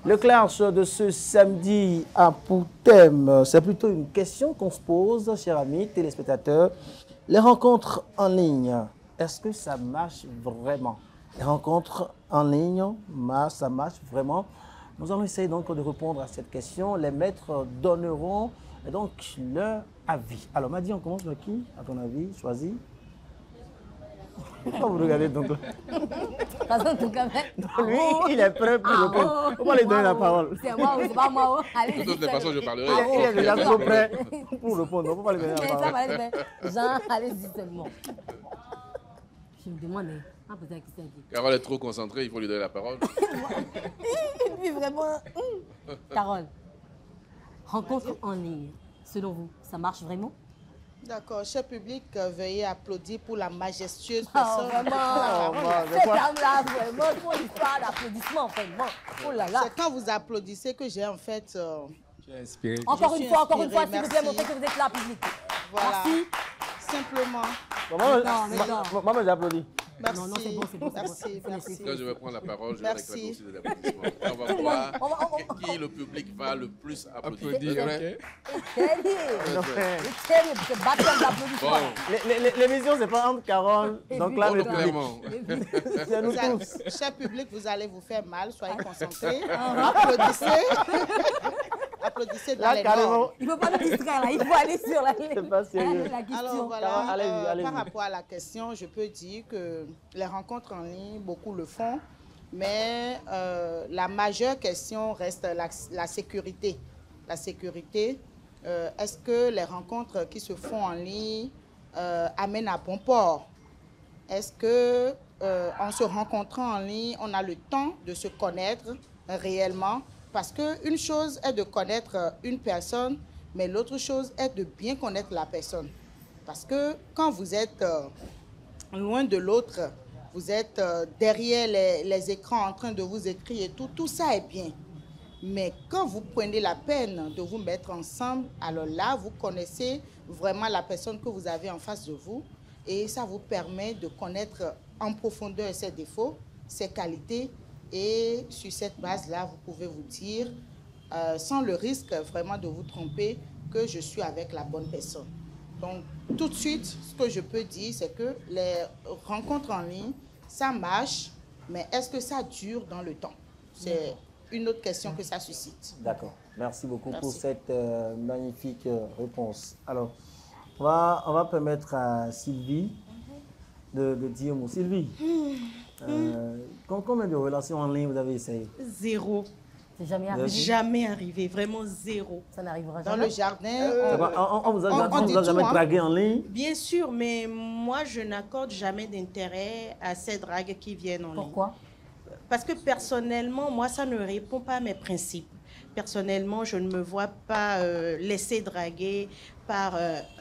Le clash de ce samedi a pour thème, c'est plutôt une question qu'on se pose, chers amis téléspectateurs. Les rencontres en ligne, est-ce que ça marche vraiment? Les rencontres en ligne, ça marche vraiment? Nous allons essayer donc de répondre à cette question. Les maîtres donneront donc leur avis. Alors, Madi, on commence par qui, à ton avis? Choisis. Pourquoi vous regardez donc là? Lui, il est prêt pour répondre. Pourquoi lui donner la parole? C'est moi ou c'est pas moi? De toutes les façons, je parlerai. Il est déjà trop prêt pour répondre. Pourquoi lui donner la parole? Jean, allez-y seulement. Je me demande, peut-être qui c'est dit. Carole est trop concentrée, il faut lui donner la parole. Et puis vraiment, Carole, rencontre en ligne, selon vous, ça marche vraiment? D'accord, cher public, veuillez applaudir pour la majestueuse personne. Vraiment, cette dame-là, vraiment, pour l'histoire d'applaudissements, vraiment. Oh là là. C'est quand vous applaudissez que j'ai en fait... inspiré. Encore une fois, s'il vous plaît, merci. montrez que vous êtes là, public. Voilà. Merci. Simplement. Maman, j'applaudis. Merci. Non, c'est bon. Merci. Quand je vais prendre la parole, je vais Merci. réclamer aussi des applaudissements. On va voir qui le public va le plus applaudir. L'émission, c'est pas entre Carole, donc là, le public. Clairement. C'est nous tous. Cher public, vous allez vous faire mal, soyez concentrés. Applaudissez. Applaudissez dans les normes. Il ne faut pas nous distraire là, il faut aller sur la C'est pas sérieux. question. Alors voilà, Allez-y. par rapport à la question, je peux dire que les rencontres en ligne, beaucoup le font, mais la majeure question reste la sécurité. La sécurité, est-ce que les rencontres qui se font en ligne amènent à bon port? Est-ce que en se rencontrant en ligne, on a le temps de se connaître réellement? Parce qu'une chose est de connaître une personne, mais l'autre chose est de bien connaître la personne. Parce que quand vous êtes loin de l'autre, vous êtes derrière les écrans en train de vous écrire et tout ça est bien. Mais quand vous prenez la peine de vous mettre ensemble, alors là, vous connaissez vraiment la personne que vous avez en face de vous et ça vous permet de connaître en profondeur ses défauts, ses qualités. Et sur cette base-là, vous pouvez vous dire, sans le risque vraiment de vous tromper, que je suis avec la bonne personne. Donc, tout de suite, ce que je peux dire, c'est que les rencontres en ligne, ça marche, mais est-ce que ça dure dans le temps? C'est une autre question que ça suscite. D'accord. Merci beaucoup pour cette magnifique réponse. Alors, on va permettre à Sylvie de dire un mot. Sylvie, combien de relations en ligne vous avez essayé? 0. C'est jamais arrivé? Jamais arrivé, vraiment 0. Ça n'arrivera Dans jamais. le jardin, On vous a jamais dragué en ligne? Bien sûr, mais moi, je n'accorde jamais d'intérêt à ces dragues qui viennent en ligne. Pourquoi? Parce que personnellement, moi, ça ne répond pas à mes principes. Personnellement, je ne me vois pas laisser draguer par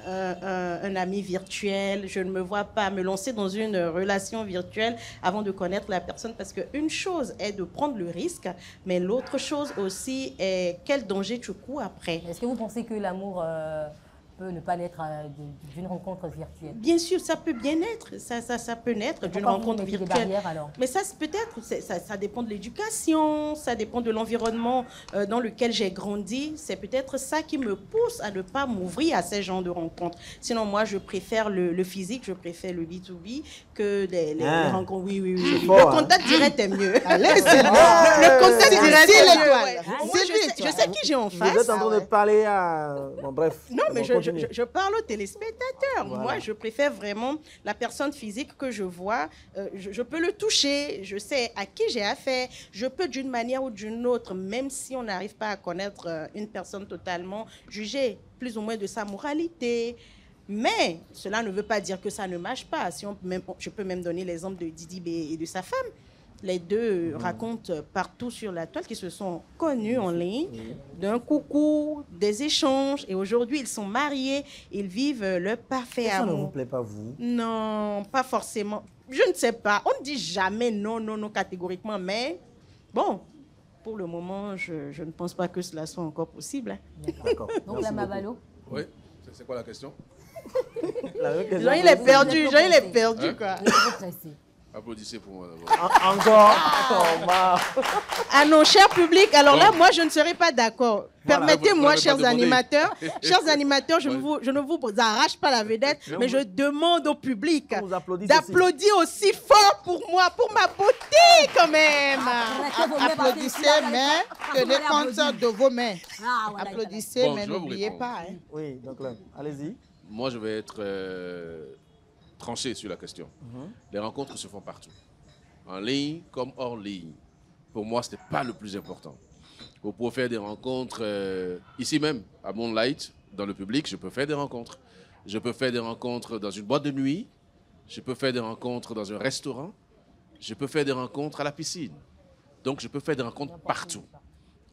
un ami virtuel. Je ne me vois pas me lancer dans une relation virtuelle avant de connaître la personne. Parce qu'une chose est de prendre le risque, mais l'autre chose aussi est quel danger tu cours après. Est-ce que vous pensez que l'amour peut ne pas naître d'une rencontre virtuelle? Bien sûr, ça peut bien être. Ça peut naître d'une rencontre virtuelle. Des barrières, alors? Mais ça, peut-être, ça dépend de l'éducation, ça dépend de l'environnement dans lequel j'ai grandi. C'est peut-être ça qui me pousse à ne pas m'ouvrir à ces genres de rencontres. Sinon, moi, je préfère le physique, je préfère le B2B que les rencontres. Oui. Le contact direct est mieux. Le contact direct est mieux. Moi, je sais qui j'ai en face. Vous êtes en train de parler à... Bon, bref. Non, mais je parle aux téléspectateurs. Voilà. Moi, je préfère vraiment la personne physique que je vois. Je peux le toucher. Je sais à qui j'ai affaire. Je peux, d'une manière ou d'une autre, même si on n'arrive pas à connaître une personne totalement, juger plus ou moins de sa moralité. Mais cela ne veut pas dire que ça ne marche pas. Je peux même donner l'exemple de Didi B et de sa femme. Les deux racontent partout sur la toile qu'ils se sont connus en ligne, d'un coucou, des échanges. Et aujourd'hui, ils sont mariés, ils vivent leur parfait amour. Ça ne vous plaît pas, vous? Non, pas forcément. Je ne sais pas. On ne dit jamais non catégoriquement. Mais bon, pour le moment, je ne pense pas que cela soit encore possible. D'accord. Donc la Mavalo? Oui, c'est quoi la question? Jean, il est perdu, quoi. Il est trop pressé. Applaudissez pour moi d'abord. Encore. Oh, bah. Ah non, cher public, alors là, Bon. moi, je ne serai pas d'accord. Voilà. Permettez-moi, Vous n'avez pas chers demandé. animateurs, je ne vous arrache pas la vedette, Mais mais on je demande au public On vous applaudit d'applaudir aussi fort pour moi, pour ma beauté quand même. Arrêtez vos mains, parce que Applaudissez, sinon, vous allez mais pas- tenez vous allez compte applaudir. de vos mains. Ah, voilà, Applaudissez, Bon, mais je vais vous n'oubliez répondre. pas. Hein. Oui, donc là, allez-y. Moi, je vais être tranché sur la question. Les rencontres se font partout. En ligne comme hors ligne. Pour moi, ce n'est pas le plus important. Vous pouvez faire des rencontres ici même, à Moonlight, dans le public, je peux faire des rencontres. Je peux faire des rencontres dans une boîte de nuit. Je peux faire des rencontres dans un restaurant. Je peux faire des rencontres à la piscine. Donc, je peux faire des rencontres partout.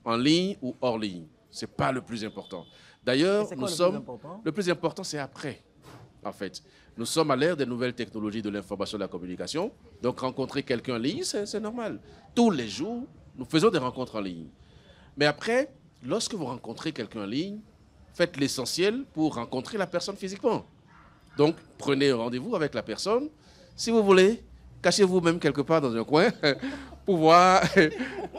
En ligne ou hors ligne. Ce n'est pas le plus important. D'ailleurs, C'est nous quoi le plus sommes... important? Le plus important, c'est après, en fait. Nous sommes à l'ère des nouvelles technologies de l'information et de la communication. Donc, rencontrer quelqu'un en ligne, c'est normal. Tous les jours, nous faisons des rencontres en ligne. Mais après, lorsque vous rencontrez quelqu'un en ligne, faites l'essentiel pour rencontrer la personne physiquement. Donc, prenez un rendez-vous avec la personne. Si vous voulez, cachez-vous même quelque part dans un coin pour voir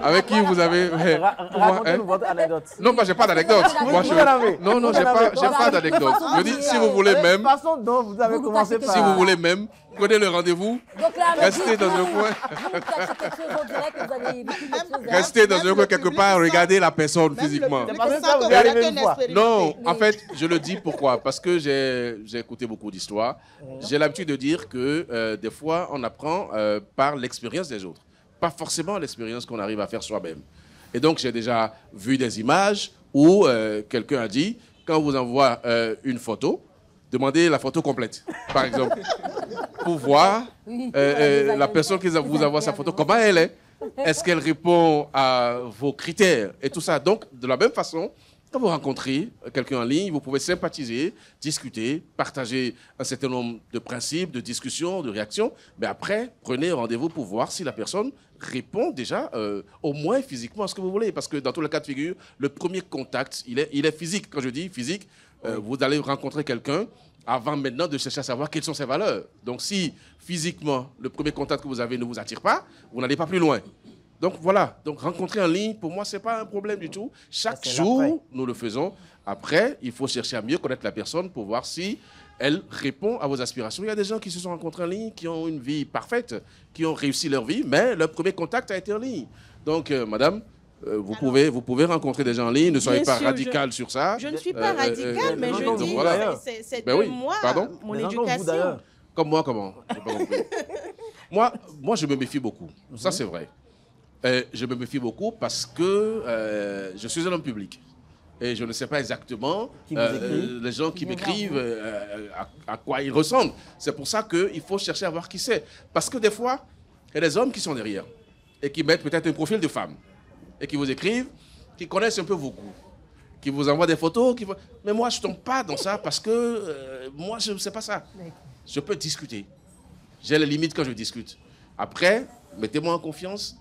avec qui vous avez... Racontez-nous votre anecdote. Non, moi, j'ai pas d'anecdote. Moi, Vous en avez. Non, non, Vous en j'ai avez. pas d'anecdote. Je dis, si vous voulez De même, toute façon, donc, vous avez Vous commencé cachez par... si vous voulez même, prenez le rendez-vous, Donc là, restez dans un coin. Vous cachez quelque chose, on dirait que vous avez vécu quelque chose. Restez dans Même un coin le quelque public part, sent- regardez la personne Même physiquement. le public pas sent ça, que vous vous arrivez êtes une un fois. expérimenté. Non, en fait, je le dis pourquoi? Parce que j'ai écouté beaucoup d'histoires. J'ai l'habitude de dire que des fois, on apprend par l'expérience des autres. Pas forcément l'expérience qu'on arrive à faire soi-même. Et donc, j'ai déjà vu des images où quelqu'un a dit, quand on vous envoie une photo, demandez la photo complète, par exemple, pour voir Oui. la personne qui vous envoie sa photo, comment elle est. Est-ce qu'elle répond à vos critères et tout ça. Donc, de la même façon, quand vous rencontrez quelqu'un en ligne, vous pouvez sympathiser, discuter, partager un certain nombre de principes, de discussions, de réactions. Mais après, prenez rendez-vous pour voir si la personne répond déjà au moins physiquement à ce que vous voulez. Parce que dans tous les cas de figure, le premier contact, il est physique. Quand je dis physique, vous allez rencontrer quelqu'un avant maintenant de chercher à savoir quelles sont ses valeurs. Donc si physiquement, le premier contact que vous avez ne vous attire pas, vous n'allez pas plus loin. Donc voilà, donc rencontrer en ligne, pour moi, ce n'est pas un problème du tout. Chaque c'est jour, l'après. nous le faisons. Après, il faut chercher à mieux connaître la personne pour voir si elle répond à vos aspirations. Il y a des gens qui se sont rencontrés en ligne, qui ont une vie parfaite, qui ont réussi leur vie, mais leur premier contact a été en ligne. Donc, madame, vous pouvez rencontrer des gens en ligne, ne soyez Bien pas sûr, radical sur ça. Je ne suis pas radicale, mais donc je dis, voilà. c'est Ben de oui, moi, pardon mon Les gens comme vous, éducation. d'ailleurs. Comme moi, comment? J'ai pas compris. moi, je me méfie beaucoup. Ça, c'est vrai. Je me méfie beaucoup parce que je suis un homme public. Et je ne sais pas exactement Qui vous écrit. les gens qui m'écrivent à quoi ils ressemblent. C'est pour ça qu'il faut chercher à voir qui c'est. Parce que des fois, il y a des hommes qui sont derrière et qui mettent peut-être un profil de femme et qui vous écrivent, qui connaissent un peu vos goûts, qui vous envoient des photos. Mais moi, je ne tombe pas dans ça parce que moi, je ne sais pas ça. Je peux discuter. J'ai les limites quand je discute. Après, mettez-moi en confiance.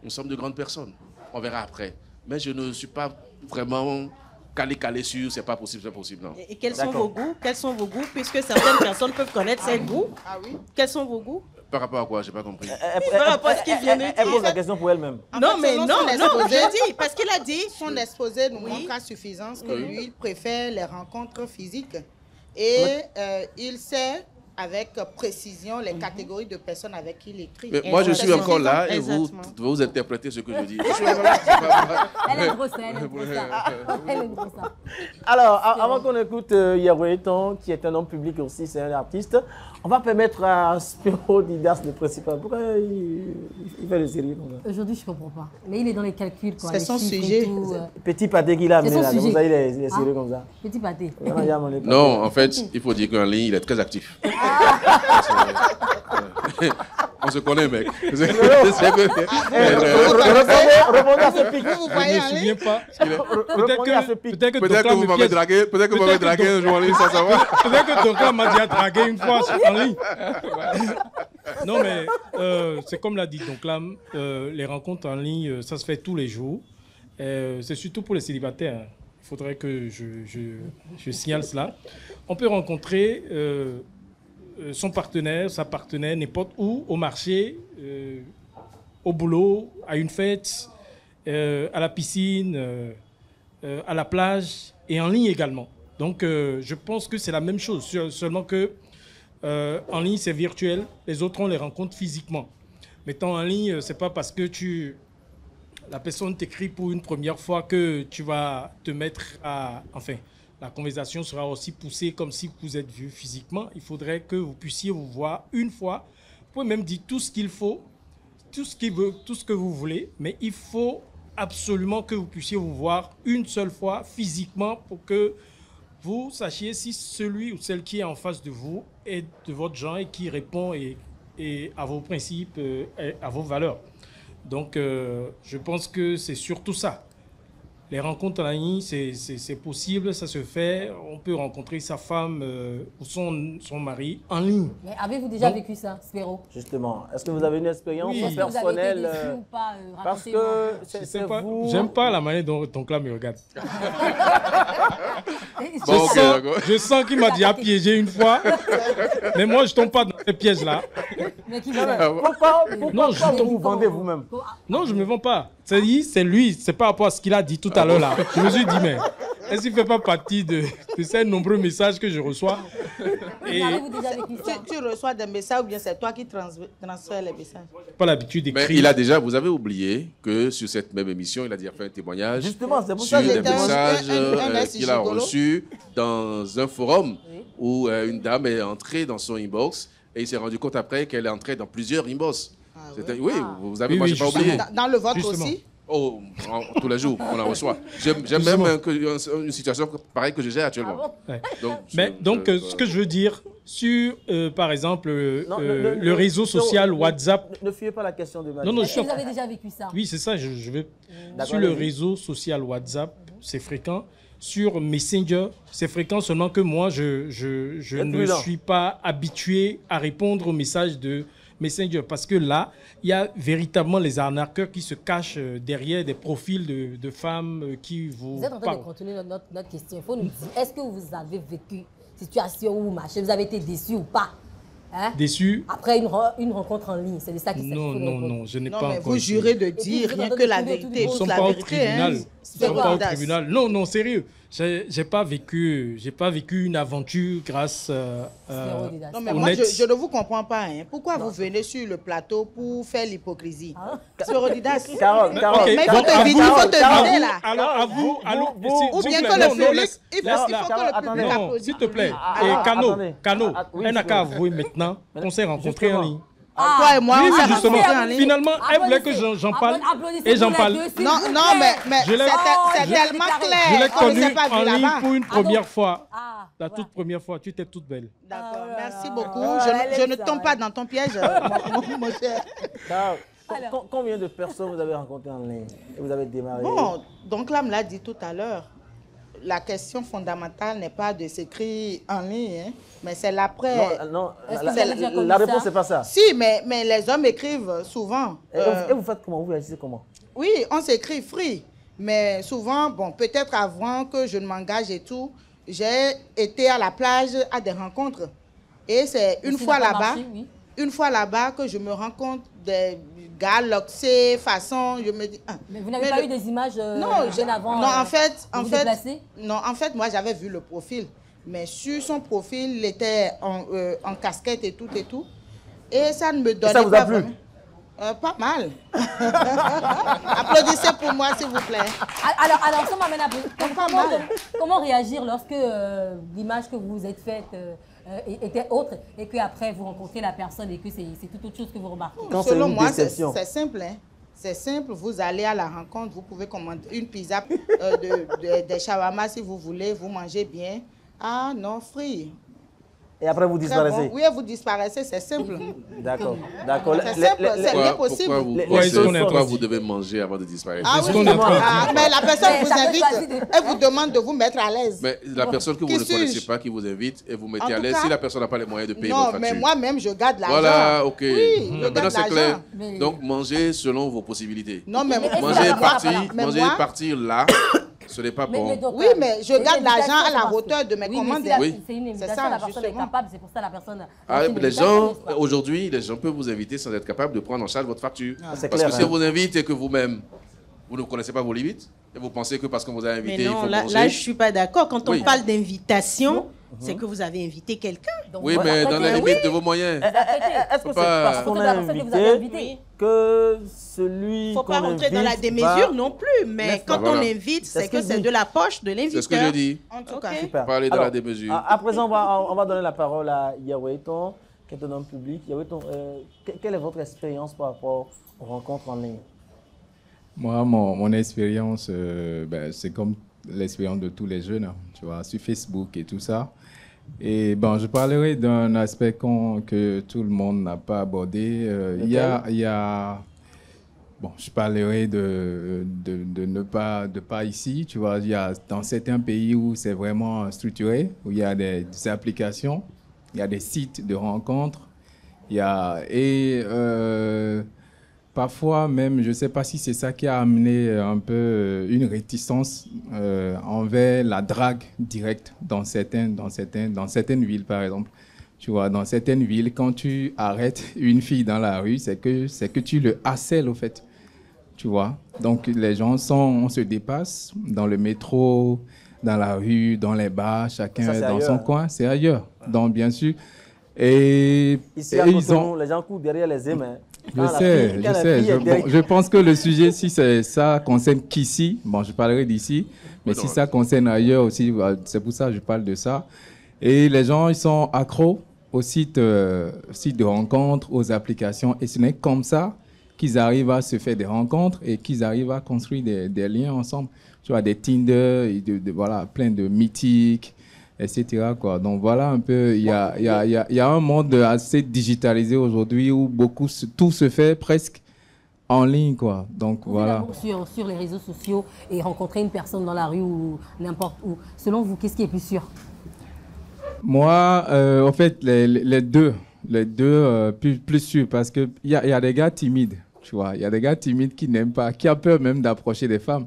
Nous sommes de grandes personnes. On verra après. Mais je ne suis pas vraiment calé sur c'est pas possible, non. Et quels sont D'accord. vos goûts? Quels sont vos goûts? Puisque certaines personnes peuvent connaître ces goûts. Ah oui. Quels sont vos goûts? Par rapport à quoi? J'ai pas compris. Par rapport à ce qu'il vient de Elle pose dire. la question pour elle-même. En Non, fait, mais selon non, son non, exposé- je dis, parce qu'il a dit. Son exposé nous Oui. montre à suffisance que Oui. lui, il préfère les rencontres physiques. Et il sait avec précision les catégories de personnes avec qui il écrit. Mais moi, je suis Exactement. encore là et Exactement. vous interprétez ce que je dis. Je suis encore là, c'est pas- Elle est grosse, elle est grosse. Elle est grosse. Alors, avant qu'on écoute Yaroueton, qui est un homme public aussi, c'est un artiste, on va permettre à Spiro Didas, le principal. Pourquoi il fait le sérieux comme ça? Aujourd'hui, je ne comprends pas. Mais il est dans les calculs, quoi. C'est les son chiffres et sujet. tout, Petit pâté qu'il a C'est amené son là, c'est pour sujet. ça il est sérieux comme ça. Petit pâté. Vraiment, il y a mon épaule. Non, en fait, il faut dire qu'en ligne, il est très actif. On se connaît, mec. Répondez à ce pic. Vous Je voyez ne me en ligne souviens pas. Répondez à ce pic. Peut-être que Peut-être que Docla vous me m'avez piège. dragué, peut-être que vous m'avez dragué un jour en ligne sans savoir. Peut-être que Docla m'a déjà dragué une fois en ligne. Non, mais c'est comme l'a dit Docla, les rencontres en ligne, ça se fait tous les jours. C'est surtout pour les célibataires. Il faudrait que je signale cela. On peut rencontrer son partenaire, sa partenaire, n'importe où, au marché, au boulot, à une fête, à la piscine, à la plage et en ligne également. Donc, je pense que c'est la même chose, seulement que en ligne, c'est virtuel. Les autres, on les rencontre physiquement. Mettons en ligne, c'est pas parce que la personne t'écrit pour une première fois que tu vas te mettre à... Enfin, la conversation sera aussi poussée comme si vous êtes vus physiquement. Il faudrait que vous puissiez vous voir une fois. Vous pouvez même dire tout ce qu'il faut, tout ce que vous voulez, mais il faut absolument que vous puissiez vous voir une seule fois physiquement pour que vous sachiez si celui ou celle qui est en face de vous est de votre genre et qui répond et à vos principes et à vos valeurs. Donc, je pense que c'est surtout ça. Les rencontres en ligne, c'est possible, ça se fait. On peut rencontrer sa femme ou son mari en ligne. Mais avez-vous déjà vécu ça, Spéro? Justement, est-ce que vous avez une expérience Oui. personnelle? Vous avez été déçu ou pas, Parce racontez-moi. que Je sais c'est pas, vous... j'aime pas la manière dont ton clan me regarde. Bon, ok, d'accord. Je sens qu'il m'a déjà piégé une fois, mais moi je tombe pas dans ces pièges-là. Mais qui Non, mais vous aime? pourquoi Non, je pas tombe- vous vendez vous-même? Non, je me vends pas. C'est lui, c'est par rapport à ce qu'il a dit tout à l'heure là. Je me suis dit, mais est-ce qu'il ne fait pas partie de ces nombreux messages que je reçois? Et Avez-vous déjà vécu ça? Tu reçois des messages ou bien c'est toi qui transfères les messages? pas l'habitude Mais d'écrire. vous avez oublié que sur cette même émission, il a déjà fait un témoignage Justement, c'est pour sur ça que des j'étais un- messages un ex qu'il a gigolo. reçus dans un forum où une dame est entrée dans son inbox et il s'est rendu compte après qu'elle est entrée dans plusieurs inbox. Oui, vous avez, Oui, moi, oui, j'ai pas justement. oublié. Dans le vôtre Justement. aussi? Oh, tous les jours, on la reçoit. J'aime même une situation pareille que je gère actuellement. Ouais. Donc, Ce que je veux dire, sur, par exemple, Non, le réseau social WhatsApp. Ne fuyez pas la question de Non, non, Est-ce que vous avez déjà vécu ça? Oui, c'est ça, je vais... D'accord, Sur le allez-y. réseau social WhatsApp, c'est fréquent. Sur Messenger, c'est fréquent, seulement que moi, je Êtes ne prudent. suis pas habitué à répondre aux messages de Messenger. Parce que là, il y a véritablement les arnaqueurs qui se cachent derrière des profils de femmes qui vous Vous êtes en train de parlent. continuer notre question. Il faut nous dire, est-ce que vous avez vécu situation où machin, vous avez été déçu ou pas? Hein? Déçu? Après une rencontre en ligne, c'est de ça qu'il s'agit. Non, Faut non, répondre. non, je n'ai Non, pas mais encore vous été. jurez de puis, dire vous rien entendez que la tous les- vérité, tous les Nous ne toute sommes la pas au vérité. tribunal. Hein. Nous C'est ne sommes quoi, pas au audace? tribunal. Non, non, sérieux. J'ai pas vécu une aventure grâce Zéro dédace. Non, mais au moi, net. je ne vous comprends pas. Hein. Pourquoi vous venez sur le plateau pour faire l'hypocrisie? Sororidas. Carole, Ok, Mais il faut donc, te à vider, vous- il faut te à vider vous- là. Alors, à vous, allô, vous- s'il Ou vous bien plaît, que le non, non, public, laisse- il faut laisse que là. le Attendez. public Non, applaudisse. s'il te plaît. Ah, Et Cano, attendez. Cano, Oui, elle n'a qu'à justement. avouer maintenant qu'on s'est rencontrés en Justement. ligne. Toi et moi, Oui, on oui, s'est justement. rencontrés en ligne. Finalement, elle voulait que j'en parle. Et j'en parle. Non, mais Je l'ai- c'est tellement Je l'ai clair. On ne s'est connue pas en vu ligne là-bas. pour une première fois. Ah, La voilà. toute première fois, tu étais toute belle. D'accord, Ah, merci voilà. beaucoup. Ah, Je elle ne aime tombe ça, pas ouais. dans ton piège, mon cher. Carole, Alors. combien de personnes vous avez rencontrées en ligne et vous avez démarré? Bon, donc là, me l'a dit tout à l'heure. La question fondamentale n'est pas de s'écrire en ligne, hein, mais c'est l'après. Non, Est-ce que la, vous avez déjà connu la réponse, ça? c'est pas ça. Si, mais les hommes écrivent souvent. Et vous faites comment? Vous réagissez comment? Oui, on s'écrit free. Mais souvent, bon, peut-être avant que je ne m'engage et tout, j'ai été à la plage à des rencontres. Et c'est une ça fois n'a pas là-bas, marché, oui. une fois là-bas que je me rends compte des gars loxés, façon, je me dis... ah. Mais vous n'avez Mais pas le- eu des images Non, bien avant non, en fait, vous déplacer? non, en fait, moi, j'avais vu le profil. Mais sur son profil, il était en casquette et tout et tout. Et ça ne me donnait ça vous pas a plu? vraiment- pas mal. Applaudissez pour moi, s'il vous plaît. Alors ça m'amène à Pas mal. comment réagir lorsque l'image que vous vous êtes faite était autre et qu'après vous rencontrez la personne et que c'est tout autre chose que vous remarquez? Quand c'est Selon une moi, déception. c'est simple. Hein. C'est simple, vous allez à la rencontre, vous pouvez commander une pizza, des shawarma si vous voulez, vous mangez bien. Ah non, free. Et après, vous Très disparaissez. bon. Oui, vous disparaissez, c'est simple. D'accord, d'accord. C'est simple, c'est bien possible. Pourquoi vous devez manger avant de disparaître? Ah C'est oui, ce qu'on est en train de ah, mais la personne Mais vous ça peut invite, choisir elle vous demande de vous mettre à l'aise. Mais la personne que vous Qui ne connaissez suis-je? pas, qui vous invite, et vous mettez En à tout l'aise, cas- si la personne n'a pas les moyens de payer Non, votre mais facture. moi-même, je garde l'argent. Voilà, ok. Oui, je garde Maintenant, c'est clair. l'argent. Mais- Donc, mangez selon vos possibilités. Non, mais Manger moi, partir, voilà. Mais manger moi, partir là, Ce n'est pas bon. donc, Oui, mais je garde l'argent à la hauteur de mes commandes. Oui. C'est une invitation, ça, la personne est justement. capable, c'est pour ça la personne... Ah, c'est une les invitation, gens, n'est-ce pas? aujourd'hui, les gens peuvent vous inviter sans être capables de prendre en charge votre facture. c'est Parce clair, que si hein. on vous invite et que vous-même, vous ne connaissez pas vos limites, et vous pensez que parce qu'on vous a invité, Mais il non, faut là, manger. là, je ne suis pas d'accord. Quand Oui. on parle d'invitation, c'est que vous avez invité quelqu'un. Donc, Oui, vous mais dans les apprêtez, limites de vos moyens. Est-ce que Faut c'est pas- parce qu'on C'est a la personne que vous avez invité invité. que celui Il ne faut qu'on pas rentrer dans la invite démesure va- non plus. Mais N'est-ce pas? quand Voilà. on invite, C'est c'est ce que que c'est dit. de la poche de l'inviteur. C'est ce que je dis. En tout Ok. cas. Super. Parler de la démesure. À présent, on va donner la parole à Yawaiton, qui est un homme public. Yawaiton, quelle est votre expérience par rapport aux rencontres en ligne? Moi, mon expérience, c'est comme l'expérience de tous les jeunes, hein, tu vois, sur Facebook et tout ça. Et bon, je parlerai d'un aspect que tout le monde n'a pas abordé. Il y a, bon, je parlerai de ne pas ici, tu vois. Il y a dans certains pays où c'est vraiment structuré, où il y a des applications, il y a des sites de rencontres, il y a parfois même, je ne sais pas si c'est ça qui a amené un peu une réticence envers la drague directe dans certaines villes, par exemple. Tu vois, dans certaines villes, quand tu arrêtes une fille dans la rue, c'est que tu le harcèles, au fait. Tu vois. Donc, les gens on se dépasse dans le métro, dans la rue, dans les bars, chacun Ça, c'est dans ailleurs, son hein. coin. C'est ailleurs. Donc, bien sûr. Et Ici, à ils Cotonou, les gens courent derrière les aimants. je sais. Je pense que le sujet, si ça concerne qu'ici, bon, je parlerai d'ici, mais si ça concerne ailleurs aussi, c'est pour ça que je parle de ça. Et les gens, ils sont accros aux sites de rencontres, aux applications. Et ce n'est comme ça qu'ils arrivent à se faire des rencontres et qu'ils arrivent à construire des liens ensemble. Tu vois, des Tinder, et voilà, plein de mythiques, etc., quoi. Donc voilà un peu, il y a un monde assez digitalisé aujourd'hui où tout se fait presque en ligne, quoi. Donc Vous pouvez voilà. d'abord sur les réseaux sociaux et rencontrer une personne dans la rue ou n'importe où. Selon vous, qu'est-ce qui est plus sûr? Moi, en fait, les deux plus sûr, parce qu'il y a des gars timides, tu vois. Il y a des gars timides qui n'aiment pas, qui ont peur même d'approcher des femmes.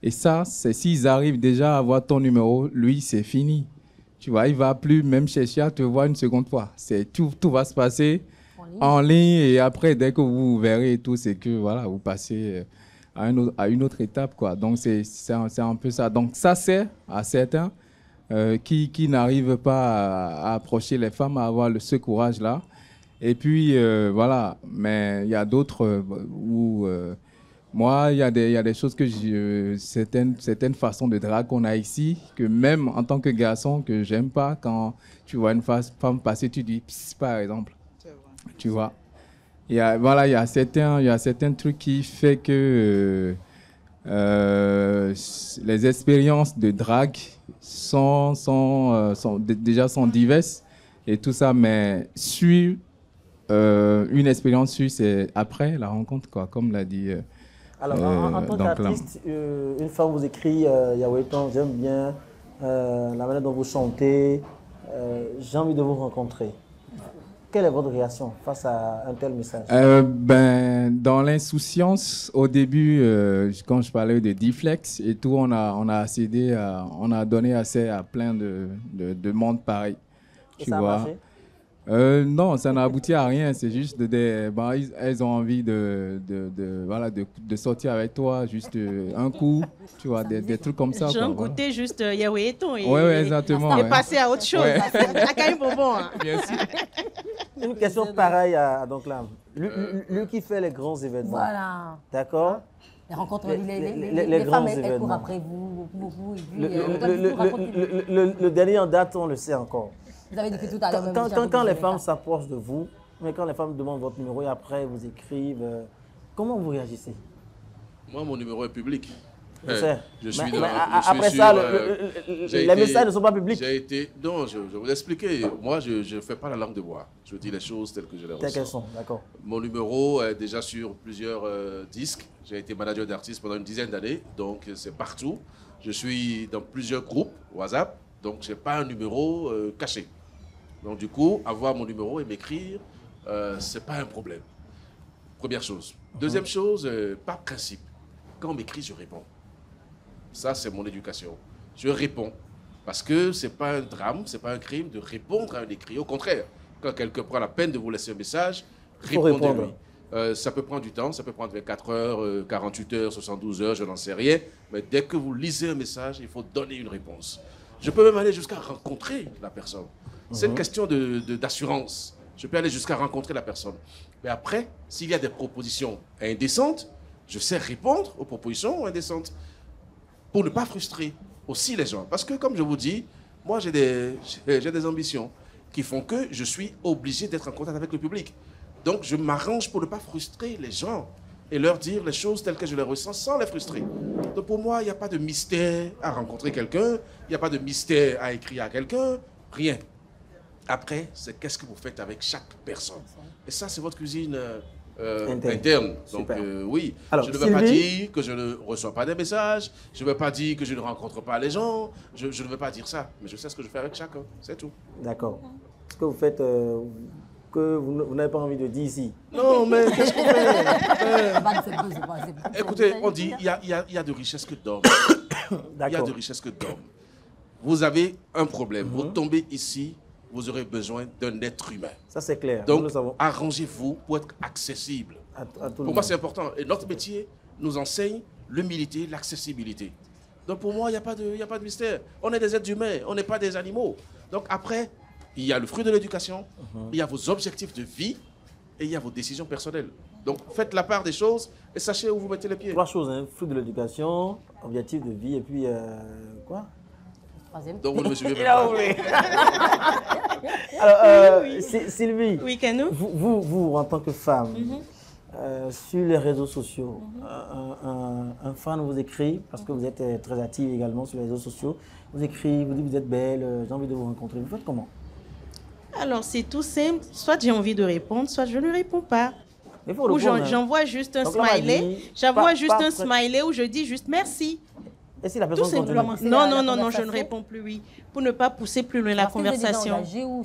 Et ça, c'est s'ils arrivent déjà à avoir ton numéro, lui, c'est fini. Tu vois, il ne va plus même chercher à te voir une seconde fois. Tout va se passer en ligne et après, dès que vous verrez et tout, c'est que voilà, vous passez à une autre étape, quoi. Donc, c'est un peu ça. Donc, ça sert à certains qui n'arrivent pas à approcher les femmes, à avoir ce courage-là. Et puis, voilà. Mais il y a d'autres où... moi, il y a des choses certaines façons de drague qu'on a ici, que même en tant que garçon, que j'aime pas. Quand tu vois une femme passer, tu dis psst, par exemple. Tu vois. Il y a certains trucs qui fait que les expériences de drague sont diverses et tout ça, mais suivre une expérience c'est après la rencontre, quoi, comme l'a dit. Alors, en tant qu'artiste, une femme vous écrit Yawaiton, j'aime bien la manière dont vous chantez, j'ai envie de vous rencontrer. Quelle est votre réaction face à un tel message? Dans l'insouciance, au début, quand je parlais de Deflex et tout, on a donné accès à plein de monde pareil. Et tu ça a vois. marché? Non, ça n'a abouti à rien. C'est juste elles ont envie de sortir avec toi, juste un coup, tu vois, des trucs comme ça. J'en quoi, goûtais juste Yawaiton et, ouais, exactement. et passer à autre chose. Ouais. À Karim Bonbon. Hein. Bien sûr. Une question pareille à donc là. Lui qui fait les grands événements. Voilà. D'accord? Les rencontres, Les les grands femmes, elles courent événements. après vous, et puis, Le dernier en date, on le sait encore. vous avez dit que tout à l'heure, Quand les femmes s'approchent de vous, mais quand les femmes demandent votre numéro et après vous écrivent, comment vous réagissez? Moi, mon numéro est public. Je sais. Je suis Mais dans, après ça, les messages ne sont pas publics. Non, je vais vous expliquer. Moi, je ne fais pas la langue de bois. Je dis les choses telles que je les Telles qu'elles ressens. sont, d'accord. Mon numéro est déjà sur plusieurs disques. J'ai été manager d'artistes pendant une dizaine d'années, donc c'est partout. Je suis dans plusieurs groupes WhatsApp, donc je n'ai pas un numéro caché. Donc du coup, avoir mon numéro et m'écrire, ce n'est pas un problème. Première chose. Deuxième chose, par principe, quand on m'écrit, je réponds. Ça, c'est mon éducation. Je réponds. Parce que ce n'est pas un drame, ce n'est pas un crime de répondre à un écrit. Au contraire, quand quelqu'un prend la peine de vous laisser un message, répondez-lui. Ça peut prendre du temps, ça peut prendre 24 heures, 48 heures, 72 heures, je n'en sais rien. Mais dès que vous lisez un message, il faut donner une réponse. Je peux même aller jusqu'à rencontrer la personne. C'est une question d'assurance. Je peux aller jusqu'à rencontrer la personne. Mais après, s'il y a des propositions indécentes, je sais répondre aux propositions indécentes pour ne pas frustrer aussi les gens. Parce que, comme je vous dis, moi, j'ai des ambitions qui font que je suis obligé d'être en contact avec le public. Donc, je m'arrange pour ne pas frustrer les gens et leur dire les choses telles que je les ressens sans les frustrer. Donc, pour moi, il n'y a pas de mystère à rencontrer quelqu'un, il n'y a pas de mystère à écrire à quelqu'un, rien. Après, c'est qu'est-ce que vous faites avec chaque personne. Et ça, c'est votre cuisine interne. Donc, oui, alors, je ne veux pas dire que je ne reçois pas des messages, je ne veux pas dire que je ne rencontre pas les gens, je ne veux pas dire ça, mais je sais ce que je fais avec chacun, c'est tout. D'accord. Ce que vous faites... que vous n'avez pas envie de dire ici. Non, mais qu'est-ce qu'on fait Écoutez, on dit il y a de richesse que d'hommes. Il y a de richesse que d'hommes. Vous avez un problème. Vous tombez ici, vous aurez besoin d'un être humain. Ça, c'est clair. Donc, arrangez-vous pour être accessible. Pour moi, c'est important. Et notre métier nous enseigne l'humilité, l'accessibilité. Donc, pour moi, il n'y a pas de mystère. On est des êtres humains, on n'est pas des animaux. Donc, après... il y a le fruit de l'éducation, il y a vos objectifs de vie et il y a vos décisions personnelles. Donc, faites la part des choses et sachez où vous mettez les pieds. 3 choses, hein. Fruit de l'éducation, objectif de vie et puis quoi? Troisième. Donc, vous ne me suivez pas. Alors, Sylvie, oui, Kanou, vous, en tant que femme, sur les réseaux sociaux, un fan vous écrit, parce que vous êtes très active également sur les réseaux sociaux, vous écrit, vous dit vous êtes belle, j'ai envie de vous rencontrer. Vous faites comment? Alors, c'est tout simple. Soit j'ai envie de répondre, soit je ne réponds pas. Ou j'envoie juste un smiley. J'envoie juste un smiley où je dis juste merci. Et si la personne continue? Non, je ne réponds plus, oui. Pour ne pas pousser plus loin la conversation. Est-ce que vous êtes engagé ou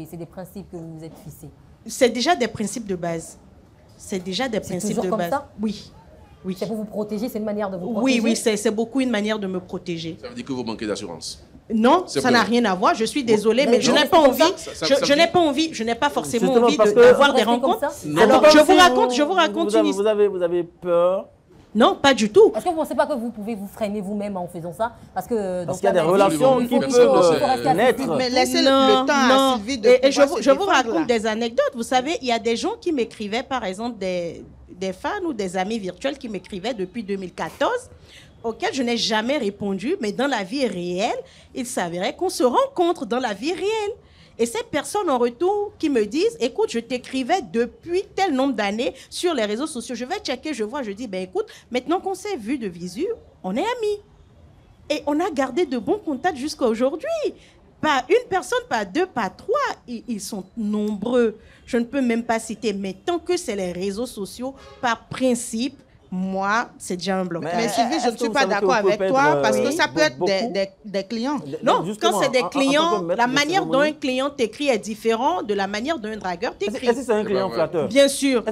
c'est des principes que vous vous êtes fixés? C'est déjà des principes de base. C'est déjà des principes de base. Comme ça? Oui. Oui. C'est pour vous protéger, c'est une manière de vous protéger? Oui, c'est beaucoup une manière de me protéger. Ça veut dire que vous manquez d'assurance? Non, ça n'a rien à voir. Je suis désolée, mais je n'ai pas envie. Je n'ai pas forcément envie d'avoir des rencontres. Alors, je vous raconte une histoire. Vous avez peur? Non, pas du tout. Est-ce que vous ne pensez pas que vous pouvez vous freiner vous-même en faisant ça? Parce qu'il y a des relations qui peuvent naître. Mais laissez le temps à Sylvie de et je vous raconte des anecdotes. Vous savez, il y a des gens qui m'écrivaient, par exemple, des fans ou des amis virtuels qui m'écrivaient depuis 2014, auxquels je n'ai jamais répondu, mais dans la vie réelle, il s'avérait qu'on se rencontre dans la vie réelle. Et ces personnes en retour qui me disent, écoute, je t'écrivais depuis tel nombre d'années sur les réseaux sociaux. Je vais checker, je vois, je dis, ben écoute, maintenant qu'on s'est vu de visu, on est amis. Et on a gardé de bons contacts jusqu'à aujourd'hui. Pas une personne, pas deux, pas trois. Ils sont nombreux. Je ne peux même pas citer. Mais tant que c'est les réseaux sociaux, par principe, moi, c'est déjà un bloc. Mais Sylvie, je ne suis pas d'accord avec toi parce que ça peut être des clients. Non, quand c'est des clients, la manière dont un client t'écrit est différente de la manière dont un dragueur t'écrit. Est-ce que c'est un client flatteur? Bien sûr. Un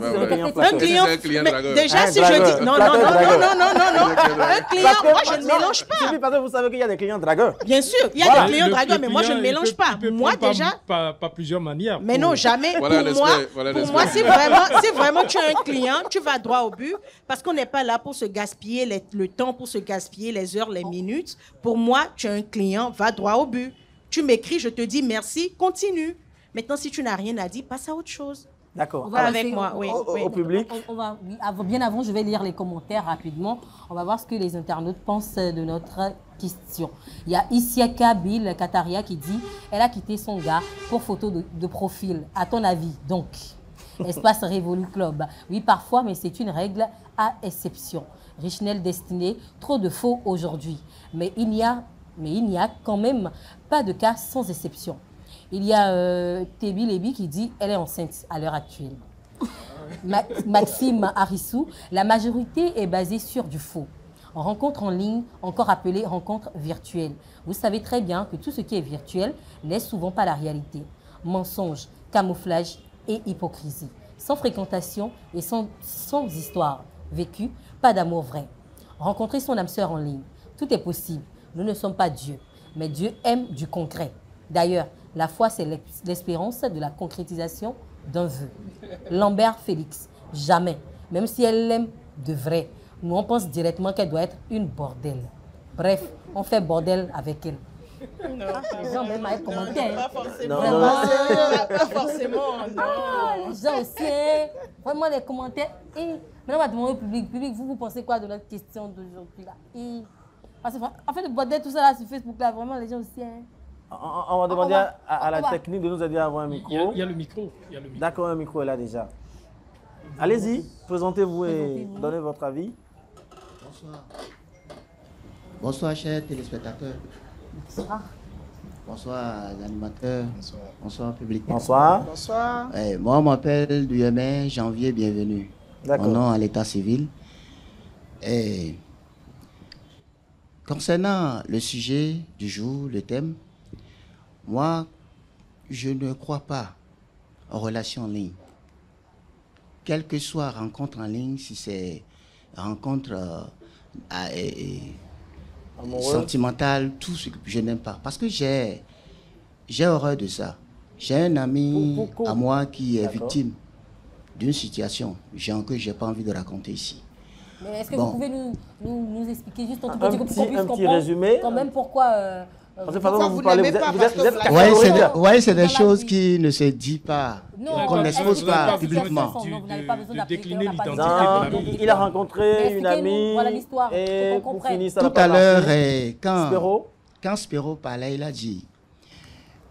client flatteur. Déjà, si je dis... Non. Un client, moi, je ne mélange pas. Sylvie, parce que vous savez qu'il y a des clients dragueurs. Bien sûr, il y a des clients dragueurs, mais moi, je ne mélange pas. Moi, déjà... Pas plusieurs manières. Mais non, jamais. Pour moi, si vraiment tu es un client, tu vas droit au but parce qu'on n'est pas là pour se gaspiller le temps, pour se gaspiller les heures, les minutes. Pour moi, tu es un client, va droit au but. Tu m'écris, je te dis merci, continue. Maintenant, si tu n'as rien à dire, passe à autre chose. D'accord. Avec moi, oui. Au public. Bien avant, je vais lire les commentaires rapidement. On va voir ce que les internautes pensent de notre question. Il y a Isiaka Bill Kataria qui dit « Elle a quitté son gars pour photo de profil. À ton avis, donc ?» Espace Révolu Club. Oui, parfois, mais c'est une règle à exception. Richnel Destiné, trop de faux aujourd'hui. Mais il n'y a quand même pas de cas sans exception. Il y a Tebi Lebi qui dit « Elle est enceinte à l'heure actuelle. » Maxime Harissou, la majorité est basée sur du faux. Rencontre en ligne, encore appelée rencontre virtuelle. Vous savez très bien que tout ce qui est virtuel n'est souvent pas la réalité. Mensonge, camouflage et hypocrisie. Sans fréquentation et sans histoire vécue, pas d'amour vrai. rencontrer son âme sœur en ligne. Tout est possible. Nous ne sommes pas Dieu, mais Dieu aime du concret. D'ailleurs, la foi, c'est l'espérance de la concrétisation d'un vœu. Lambert Félix, jamais, même si elle l'aime de vrai, nous on pense directement qu'elle doit être une bordelle. Bref, on fait bordel avec elle. Non, Les gens même avec commentaires. pas forcément. Non, Pas forcément, non. Les gens aussi, hein. Vraiment les commentaires. Et maintenant, on va demander au public. Public, vous pensez quoi de notre question d'aujourd'hui là? Et parce que, en fait, le bordel, tout ça là sur Facebook là, vraiment les gens aussi. Hein. On va demander à la technique de nous aider à avoir un micro. Il y a le micro. Il y a le micro. D'accord, un micro est là déjà. Allez-y, présentez-vous et donnez votre avis. Bonsoir. Bonsoir, chers téléspectateurs. Bonsoir. Bonsoir, animateurs. Bonsoir, public. Bonsoir. Bonsoir. Moi, on m'appelle Duyemé Janvier, bienvenue. D'accord. Mon nom à l'état civil. Et concernant le sujet du jour, le thème, moi, je ne crois pas en relation en ligne. Quelle que soit rencontre en ligne, si c'est rencontre sentimentale, tout ce que je n'aime pas. Parce que j'ai horreur de ça. J'ai un ami à moi qui est victime d'une situation que je n'ai pas envie de raconter ici. Mais est-ce que Bon. vous pouvez nous expliquer juste un tout Un petit peu pour qu'on puisse petit comprendre résumé. quand même pourquoi Parce que, Pourquoi pardon, vous parlez, n'aimez pas? vous Parce êtes que la- catégorique. Ouais, c'est des Dans la choses vie. qui ne se disent pas, Non, qu'on elle- n'expose elle- pas elle- publiquement. Non, vous n'avez pas besoin de d'appliquer, décliner on n'a pas l'identité besoin. Non, de la il a rencontré une Expliquez-nous, amie voilà l'histoire, et pour qu'on pour comprenne. finir, ça Tout n'a pas à l'heure, marché. Spéro. quand Spéro parlait, il a dit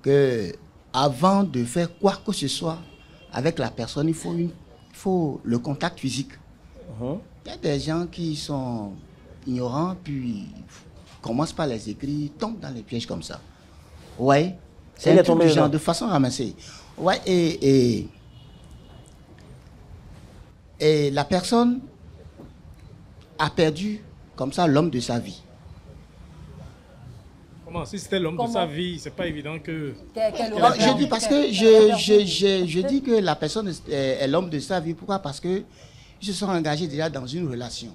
que avant de faire quoi que ce soit avec la personne, il faut le contact physique. Il y a des gens qui sont ignorants, puis commencent par les écrits, tombent dans les pièges comme ça. Ouais, c'est Il est un truc tombé du genre dedans. de façon ramassée. Ouais, et la personne a perdu comme ça l'homme de sa vie. Comment? Si c'était l'homme de Comment? sa vie, c'est pas évident que... Qu'elle Non, aurait je perdu- dis parce que je dis que la personne est l'homme de sa vie. Pourquoi? Parce que ils se sont engagés déjà dans une relation.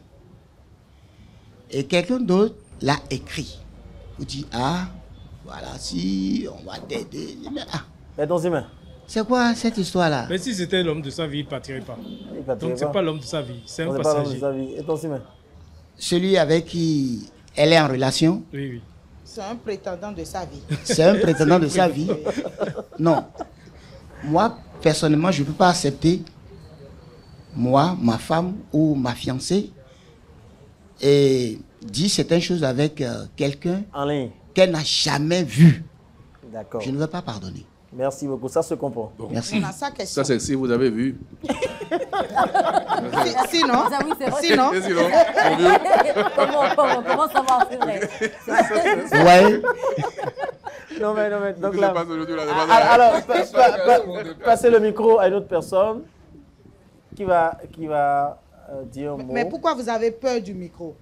Et quelqu'un d'autre l'a écrit. Vous dit, ah, voilà, si, on va t'aider. Mais, ah, Mais dans ses mains. c'est quoi cette histoire-là? Mais si c'était l'homme de sa vie, il ne partirait pas. Il va Donc c'est pas l'homme de sa vie, c'est un pas l'homme de passager. sa vie. Et dans ses mains. Celui avec qui elle est en relation, Oui, oui. C'est un prétendant de sa vie. c'est un prétendant de sa vie. Non. Moi, personnellement, je ne peux pas accepter, moi, ma femme ou ma fiancée, et dire certaines choses avec quelqu'un En ligne. qu'elle n'a jamais vu. D'accord. Je ne vais pas pardonner. Merci beaucoup. Ça se comprend. Merci. On a sa question. Ça, c'est si vous avez vu. Sinon, Ah oui, c'est vrai. sinon, Et sinon, mon vieux, comment savoir, c'est vrai. Ouais. Non, mais donc je là. passe aujourd'hui la Alors, passez le micro à une autre personne qui va dire un mot. mais pourquoi vous avez peur du micro?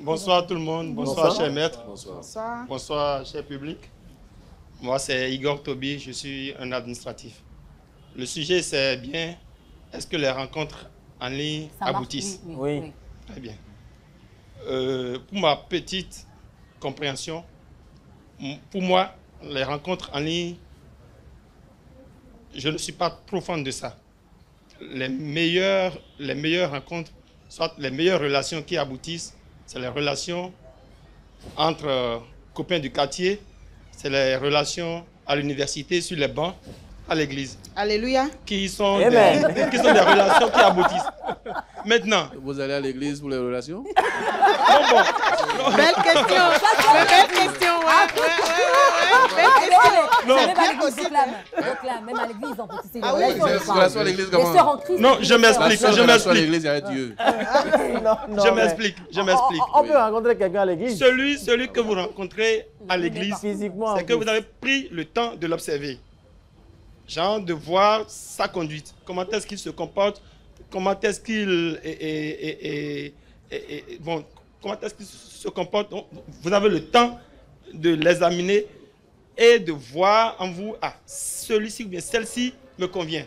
Bonsoir tout le monde, bonsoir, Bonsoir. cher maître, Bonsoir. bonsoir cher public. Moi c'est Igor Tobi, je suis un administratif. Le sujet c'est bien, est-ce que les rencontres en ligne Ça marche, aboutissent? Oui. Très bien. Pour ma petite compréhension, pour moi, les rencontres en ligne, je ne suis pas trop fan de ça. Les meilleures rencontres, soit les meilleures relations qui aboutissent, c'est les relations entre copains du quartier, c'est les relations à l'université, sur les bancs, à l'église, Alléluia. qui sont Amen. des relations qui aboutissent. Maintenant, vous allez à l'église pour les relations? Belle question. Belle question, Belle question. Même à l'église, donc là, même à l'église, on peut tisser des Ah oui, relations. Les relations à l'église, Les comment? sœurs en Christ. non, je m'explique, La seule je relation à m'explique. l'église, il y a Dieu. Non, Je mais m'explique, je m'explique. On peut rencontrer quelqu'un à l'église. Celui que vous rencontrez à l'église, Physiquement. c'est que vous avez pris le temps de l'observer. Genre de voir sa conduite. Comment est-ce qu'il se comporte, comment est-ce qu'il bon, comment est-ce qu'il se comporte. Donc, vous avez le temps de l'examiner et de voir en vous, ah, celui-ci ou bien celle-ci me convient.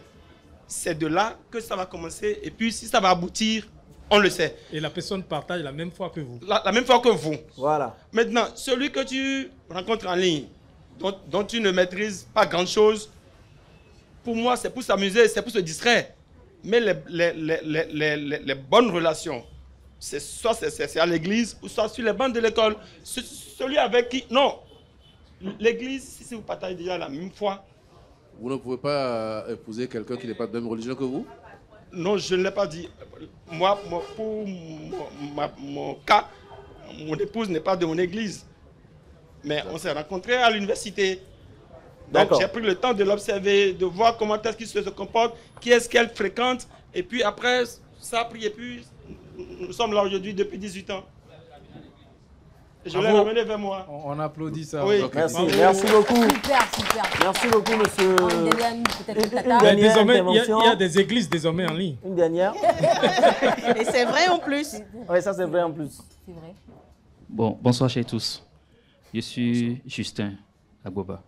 C'est de là que ça va commencer. Et puis, si ça va aboutir, On le sait. Et la personne partage la même foi que vous. La même foi que vous. Voilà. Maintenant, celui que tu rencontres en ligne, dont tu ne maîtrises pas grand-chose, pour moi, c'est pour s'amuser, c'est pour se distraire. Mais les bonnes relations, soit c'est à l'église, ou soit sur les bancs de l'école. Celui avec qui... Non. L'église, si vous partagez déjà la même foi... Vous ne pouvez pas épouser quelqu'un qui n'est pas de même religion que vous? Non, je ne l'ai pas dit. Moi, pour mon cas, mon épouse n'est pas de mon église. Mais on s'est rencontrés à l'université. Donc j'ai pris le temps de l'observer, de voir comment est-ce qu'il se comporte, qui est-ce qu'elle fréquente. Et puis après, ça a pris. Et puis nous sommes là aujourd'hui depuis 18 ans. Et je l'ai ramené vers moi. On applaudit ça. Oui. Merci, merci beaucoup. Super. Merci beaucoup, monsieur. Désormais, il y a des églises désormais en ligne. Une dernière. Et c'est vrai en plus. Oui, ça c'est vrai en plus. C'est vrai. Bon, bonsoir chez tous. Je suis Justin Agboba.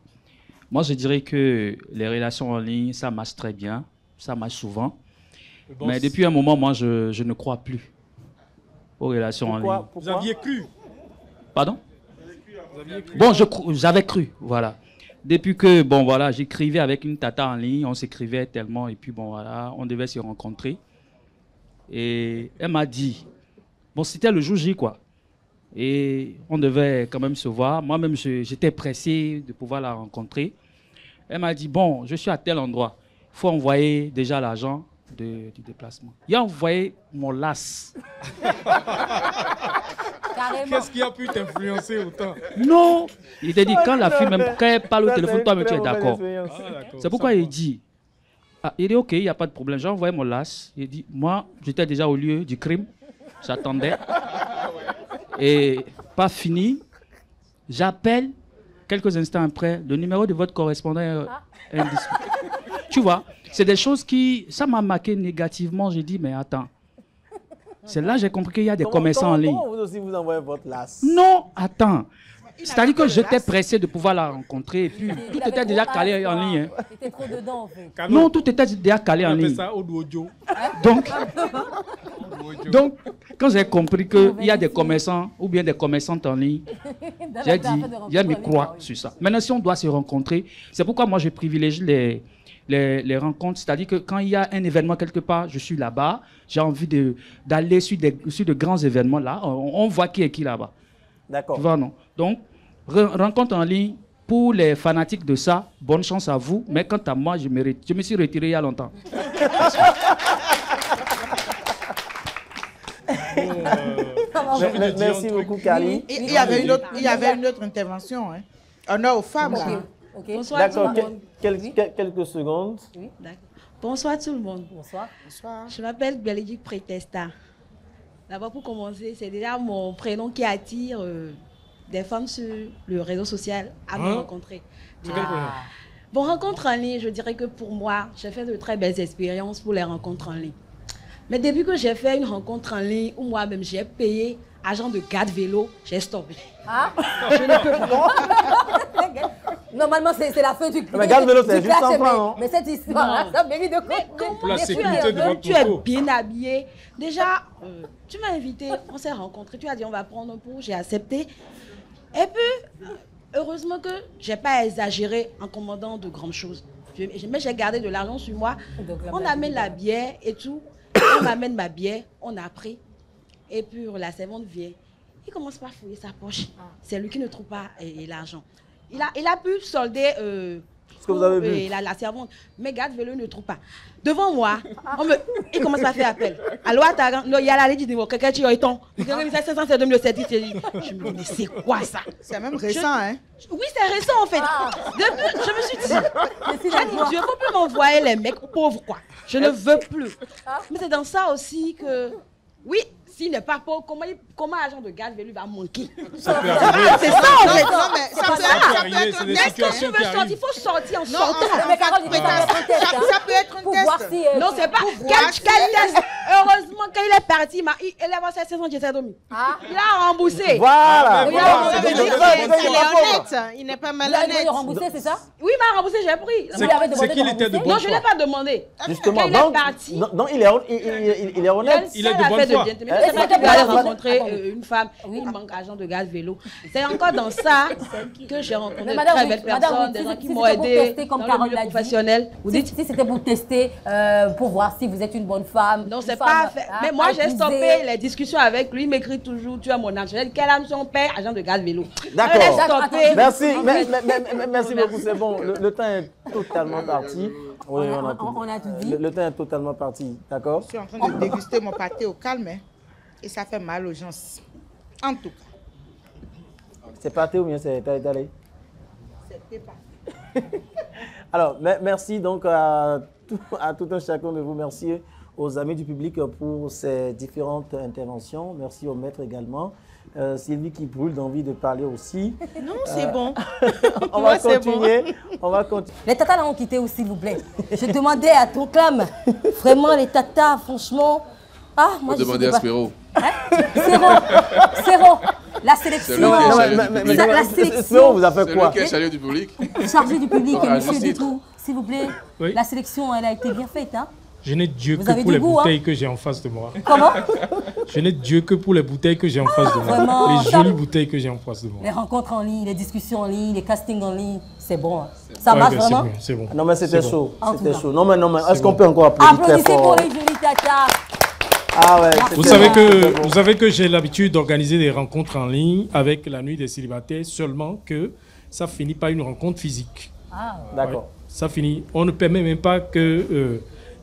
Moi, je dirais que les relations en ligne, ça marche très bien. Ça marche souvent. Bon, mais depuis un moment, moi, je ne crois plus aux relations en ligne. Pourquoi? Vous aviez cru? Pardon? Vous aviez cru? Bon, j'avais cru, voilà. Depuis que, bon, voilà, j'écrivais avec une tata en ligne, on s'écrivait tellement, et puis, bon, voilà, on devait se rencontrer. Et elle m'a dit, bon, c'était le jour J, quoi. Et on devait quand même se voir. Moi-même, j'étais pressé de pouvoir la rencontrer. Elle m'a dit, bon, je suis à tel endroit. Il faut envoyer déjà l'argent du déplacement. Il a envoyé mon las. Qu'est-ce qui a pu t'influencer autant? Non. Il t'a dit, quand la fille même, quand elle parle au téléphone, toi, mais tu es d'accord. C'est pourquoi il dit, il dit, ok, il n'y a pas de problème. J'ai envoyé mon las. Il dit, moi, j'étais déjà au lieu du crime. J'attendais. Et pas fini, j'appelle quelques instants après, le numéro de votre correspondant est indisponible. Tu vois, c'est des choses qui, ça m'a marqué négativement. J'ai dit, mais attends, c'est là que j'ai compris qu'il y a des commerçants en ligne. Comment vous aussi vous envoyez votre las? Non, attends. C'est-à-dire que j'étais pressé de pouvoir la rencontrer et puis tout était déjà calé en ligne. Hein. T'étais trop dedans en fait. Non, tout était déjà calé en ligne. Ça, audio. Donc, quand j'ai compris qu'il y a des commerçants ou bien des commerçantes en ligne, j'ai dit, j'ai mis croix sur ça. Maintenant, si on doit se rencontrer, c'est pourquoi moi je privilégie les rencontres. C'est-à-dire que quand il y a un événement quelque part, je suis là-bas, j'ai envie d'aller sur de grands événements là, on voit qui est qui là-bas. D'accord. Tu vois, non? Donc, rencontre en ligne, pour les fanatiques de ça, bonne chance à vous. Mais quant à moi, je me suis retiré il y a longtemps. Merci beaucoup, Kali. Il y avait une autre intervention. Hein. Honneur aux femmes. Là. Okay. Bonsoir tout le monde. Quelques secondes. Oui, d'accord. Bonsoir tout le monde. Bonsoir. Je m'appelle Bélédique Prétesta. D'abord, pour commencer, c'est déjà mon prénom qui attire des femmes sur le réseau social à me rencontrer. Bon, rencontre en ligne, je dirais que pour moi, j'ai fait de très belles expériences pour les rencontres en ligne. Mais depuis que j'ai fait une rencontre en ligne où moi-même j'ai payé agent de garde vélo, j'ai stoppé. Ah. Je ne peux pas. Normalement, c'est la fin du Mais garde vélo, c'est juste 100 francs. Mais cette histoire, ça mérite de quoi? Pour la sécurité de votre tu es bien habillé. Déjà, tu m'as invité, on s'est rencontrés. Tu as dit on va prendre un pot, j'ai accepté. Et puis, heureusement que je n'ai pas exagéré en commandant de grandes choses. Mais j'ai gardé de l'argent sur moi. On amène la bière et tout. On m'amène ma bière, on a pris. Et puis la servante vient. Il commence par fouiller sa poche. C'est lui qui ne trouve pas l'argent. Il a pu solder ce que vous avez vu. La servante. Mais garde vélo ne trouve pas. Devant moi, il commence à faire appel. Alors, il y a la lady de quelqu'un qui est ton. Je me dis, mais c'est quoi ça? C'est même récent, hein? Oui, c'est récent en fait. Je me suis dit, je ne veux plus m'envoyer les mecs pauvres, quoi. Je ne veux plus. Mais c'est dans ça aussi que, oui, s'il n'est pas pauvre, comment agent de garde vélo va manquer? C'est ça en fait. Non, mais ça peut être une situation qui arrive. Il faut sortir en Non, sortant. ça peut être un test. Non, c'est pas. Quel test? heureusement, quand il est parti, il a passé 500 j'étais dormi. Il a remboursé. Voilà. Il est honnête. Il n'est pas malhonnête. Il a remboursé, c'est ça? Oui, il m'a remboursé, j'ai pris. C'est qu'il était de bon Non, je ne choix. l'ai pas demandé. Justement, Quand il est parti. donc il est honnête. Il est de bonne foi. C'est pas qu'il allait rencontrer une femme, il manque agent de gaz vélo. C'est encore dans ça que j'ai rencontré de très belles personnes, des gens qui m'ont aidé dans le milieu professionnel. Vous dites? Si c'était pour tester, pour voir si vous êtes une bonne femme. Non, c'est pas fait. Mais moi, j'ai stoppé les discussions avec lui. Il m'écrit toujours, tu as mon âge. Quel âme son père, agent de gaz vélo. D'accord. Merci. Merci beaucoup, c'est bon. Le temps est totalement parti. Oui, on a tout dit. Le temps est totalement parti, d'accord? Je suis en train de déguster mon pâté au calme, hein, et ça fait mal aux gens. En tout cas. C'est pâté ou bien c'est étalé? C'est pâté. Alors, merci donc à tout un chacun de vous. Merci aux amis du public pour ces différentes interventions. Merci au maître également. Sylvie qui brûle d'envie de parler aussi. Non, c'est bon. On va continuer. On va continuer. Les tatas là ont quitté aussi, s'il vous plaît. Je demandais à ton clam. Vraiment, les tatas, franchement. Ah, moi, je demandais à Spiro. Spiro. La sélection. La sélection, vous a fait quoi? C'est lui qui est chargé du public. Chargé du public, Ah, monsieur juste Dutou, s'il vous plaît. Oui. La sélection, elle a été bien faite, hein? Je n'ai Dieu Vous que avez pour du les goût, bouteilles que j'ai en face de moi. Comment? Je n'ai Dieu que pour les bouteilles que j'ai en face de moi. Vraiment, Les jolies bouteilles que j'ai en face de moi. Les rencontres en ligne, les discussions en ligne, les castings en ligne, c'est bon. Hein. Ça marche ben, vraiment? C'est bon. Non, mais c'était C'est chaud. bon. C'était chaud. Non, mais est-ce qu'on peut encore applaudir très Applaudissez fort? pour les jolies tatas. Ah ouais, Vous savez que j'ai l'habitude d'organiser des rencontres en ligne avec la nuit des célibataires, seulement que ça finit par une rencontre physique. Ah. D'accord. Ouais, ça finit. On ne permet même pas que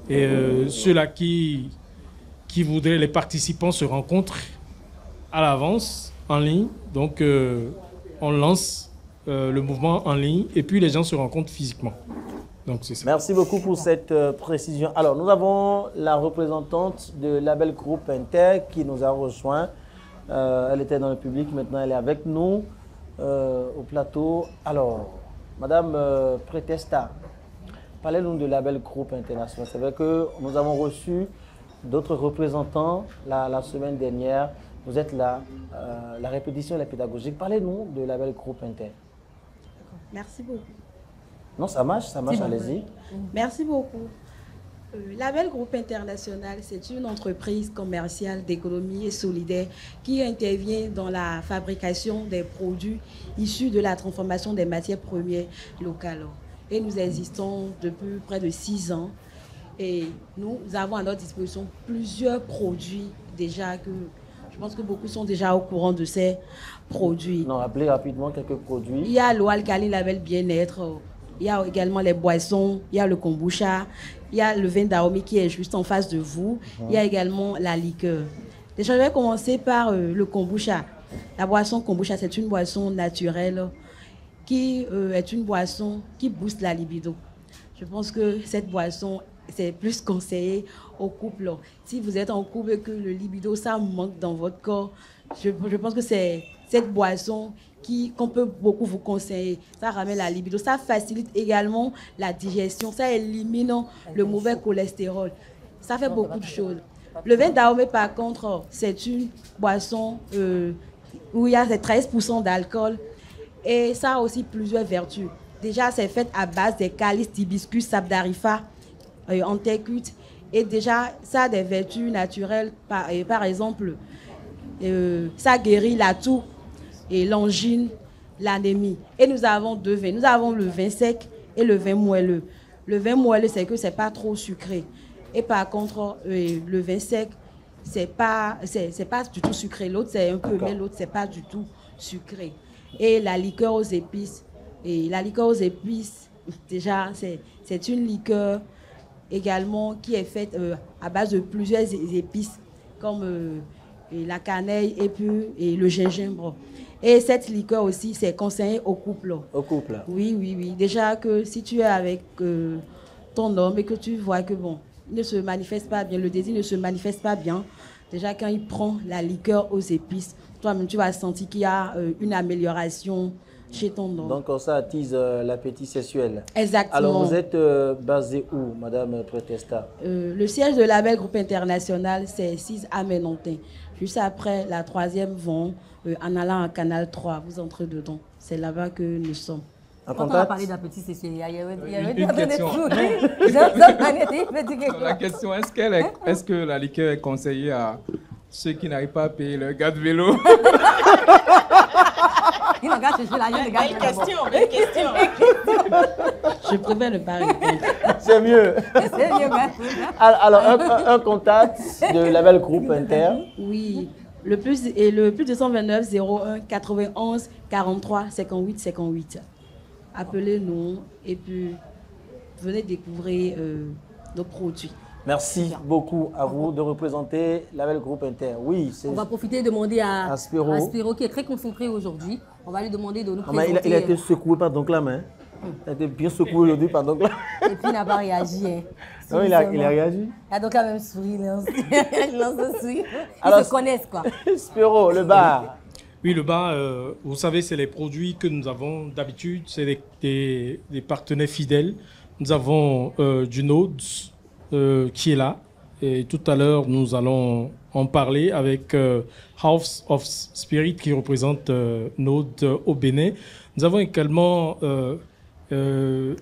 ceux-là qui voudraient, les participants se rencontrent à l'avance en ligne. Donc, on lance le mouvement en ligne et puis les gens se rencontrent physiquement. Donc, c'est ça. Merci beaucoup pour cette précision. Alors, nous avons la représentante de Label Group Inter qui nous a rejoint. Elle était dans le public, maintenant elle est avec nous au plateau. Alors, Madame Pretesta, parlez-nous de Label Group International. C'est vrai que nous avons reçu d'autres représentants la semaine dernière. Vous êtes là, la répétition est pédagogique. Parlez-nous de Label Group Inter. Merci beaucoup. Non, ça marche, allez-y. Merci beaucoup. Label Groupe International, c'est une entreprise commerciale d'économie et solidaire qui intervient dans la fabrication des produits issus de la transformation des matières premières locales. Et nous existons depuis près de 6 ans. Et nous avons à notre disposition plusieurs produits déjà que je pense que beaucoup sont déjà au courant de ces produits. Non, rappelez rapidement quelques produits. Il y a l'eau alcaline Label Bien-être. Il y a également les boissons, il y a le kombucha, il y a le vin d'Aomi qui est juste en face de vous. Il y a également la liqueur. Déjà, je vais commencer par le kombucha. La boisson kombucha, c'est une boisson naturelle qui est une boisson qui booste la libido. Je pense que cette boisson, c'est plus conseillé aux couples. Si vous êtes en couple et que le libido, ça manque dans votre corps, je pense que c'est cette boisson qu'on peut beaucoup vous conseiller. Ça ramène la libido. Ça facilite également la digestion. Ça élimine le mauvais cholestérol. Ça fait beaucoup de choses. Le vin d'Aomé, par contre, c'est une boisson où il y a 13% d'alcool. Et ça a aussi plusieurs vertus. Déjà, c'est fait à base des calices d'hibiscus, sabdarifa, antécute. Et déjà, ça a des vertus naturelles. Par exemple, ça guérit la toux et l'angine, l'anémie. Et nous avons 2 vins. Nous avons le vin sec et le vin moelleux. Le vin moelleux, c'est que c'est pas trop sucré. Et par contre, le vin sec, c'est pas du tout sucré. L'autre, c'est un peu, mais l'autre, c'est pas du tout sucré. Et la liqueur aux épices. Et la liqueur aux épices, déjà, c'est une liqueur également qui est faite à base de plusieurs épices, comme la cannelle et le gingembre. Et cette liqueur aussi, c'est conseillé au couple. Au couple. Oui. Déjà que si tu es avec ton homme et que tu vois que bon, il ne se manifeste pas bien, le désir ne se manifeste pas bien, déjà quand il prend la liqueur aux épices, toi-même tu vas sentir qu'il y a une amélioration chez ton homme. Donc ça attise l'appétit sexuel. Exactement. Alors vous êtes basé où, Madame Pretesta? Le siège de Label Groupe International, c'est 6 à Ménontin. Juste après la 3e vont, en allant à Canal 3, vous entrez dedans. C'est là-bas que nous sommes. Quand on a parlé d'appétit sexuel, il y avait une question. La question, est-ce que la liqueur est conseillée à ceux qui n'arrivent pas à payer leur gars de vélo? Il n'a qu'à chercher l'argent, le gars. Belle question. Je préfère ne pas répondre. C'est mieux. C'est mieux, Alors, un contact de Label Groupe Inter. Oui, le plus 229 01 91 43 58 58. Appelez-nous et puis venez découvrir nos produits. Merci beaucoup à vous de représenter Label Groupe Inter. Oui, on va profiter de demander à Spiro. Spiro, qui est très concentré aujourd'hui. On va lui demander de nous présenter. Il a été secoué par donc la main. Il a été bien secoué aujourd'hui par donc la. Et puis il n'a pas réagi. Hein. Non, il a réagi. Il a donc la même sourire. Il lance un sourire. Ils se connaissent, quoi. Spiro, le bar. Oui, le bar, vous savez, c'est les produits que nous avons d'habitude. C'est des partenaires fidèles. Nous avons du Nodes qui est là. Et tout à l'heure, nous allons en parler avec House of Spirit qui représente Node au Bénin. Nous avons également The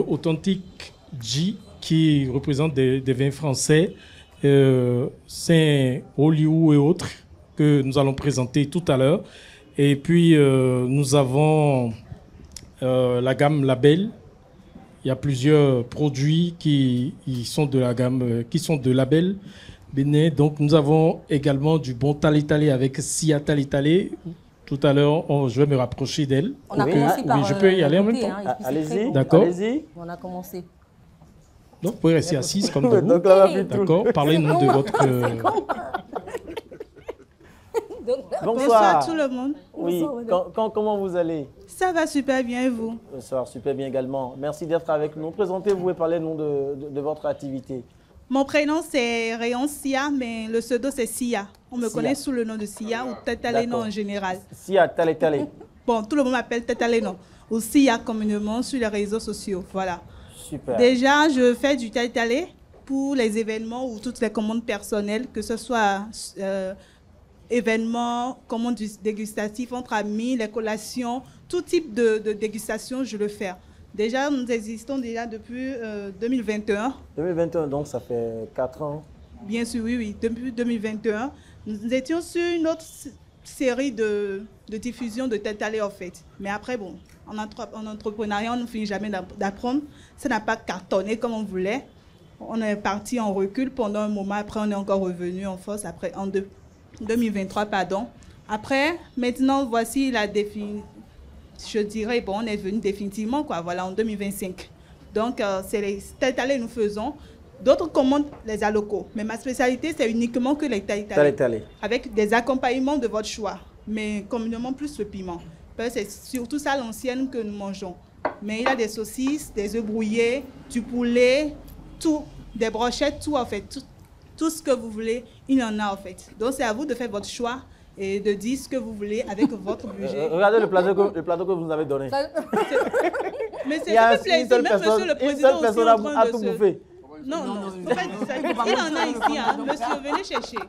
Authentic G qui représente des vins français, Saint-Oliou et autres, que nous allons présenter tout à l'heure. Et puis, nous avons la gamme Label. Il y a plusieurs produits qui sont de la gamme, qui sont de Label Bénin. Donc, nous avons également du bon Tali avec Sia Tali. Tout à l'heure, je vais me rapprocher d'elle. On a commencé par je peux y aller en même temps. Allez-y. D'accord. On a commencé. Donc, vous pouvez rester assise comme debout. D'accord. Parlez-nous de votre... Bonsoir tout le monde. Oui, comment vous allez? Ça va super bien et vous? Bonsoir, super bien également. Merci d'être avec nous. Présentez-vous et parlez-nous de votre activité. Mon prénom c'est Rayon Sia, mais le pseudo c'est Sia. On me connaît sous le nom de Sia ou Tata Lénon en général. Sia Tale. Bon, tout le monde m'appelle Tata Lénon ou Sia communément sur les réseaux sociaux. Voilà. Super. Déjà, je fais du Tale pour les événements ou toutes les commandes personnelles, que ce soit événements, commandes dégustatifs entre amis, les collations, tout type de dégustation, je le fais. Déjà, nous existons déjà depuis 2021. 2021, donc ça fait 4 ans. Bien sûr, oui. Depuis 2021, nous étions sur une autre série de diffusion de Tête Allée, en fait. Mais après, bon, en entrepreneuriat, on ne finit jamais d'apprendre. Ça n'a pas cartonné comme on voulait. On est parti en recul pendant un moment. Après, on est encore revenu en force, après, en 2023, pardon. Après, maintenant, voici la définition. Je dirais, bon, on est venu définitivement, quoi, voilà, en 2025. Donc, c'est les Tête Allée nous faisons. D'autres commandent les alocos. Mais ma spécialité, c'est uniquement que les Tête Allée. Avec des accompagnements de votre choix. Mais communément, plus le piment. Parce que c'est surtout ça l'ancienne que nous mangeons. Mais il y a des saucisses, des œufs brouillés, du poulet, tout, des brochettes, tout en fait. Tout ce que vous voulez, il y en a en fait. Donc, c'est à vous de faire votre choix et de dire ce que vous voulez avec votre budget. Regardez le plateau que vous nous avez donné. Mais c'est un plaisir, même monsieur le président aussi en train de tout bouffer. Non, faut pas dire ça. Il en a ici, hein. Monsieur, venez chercher.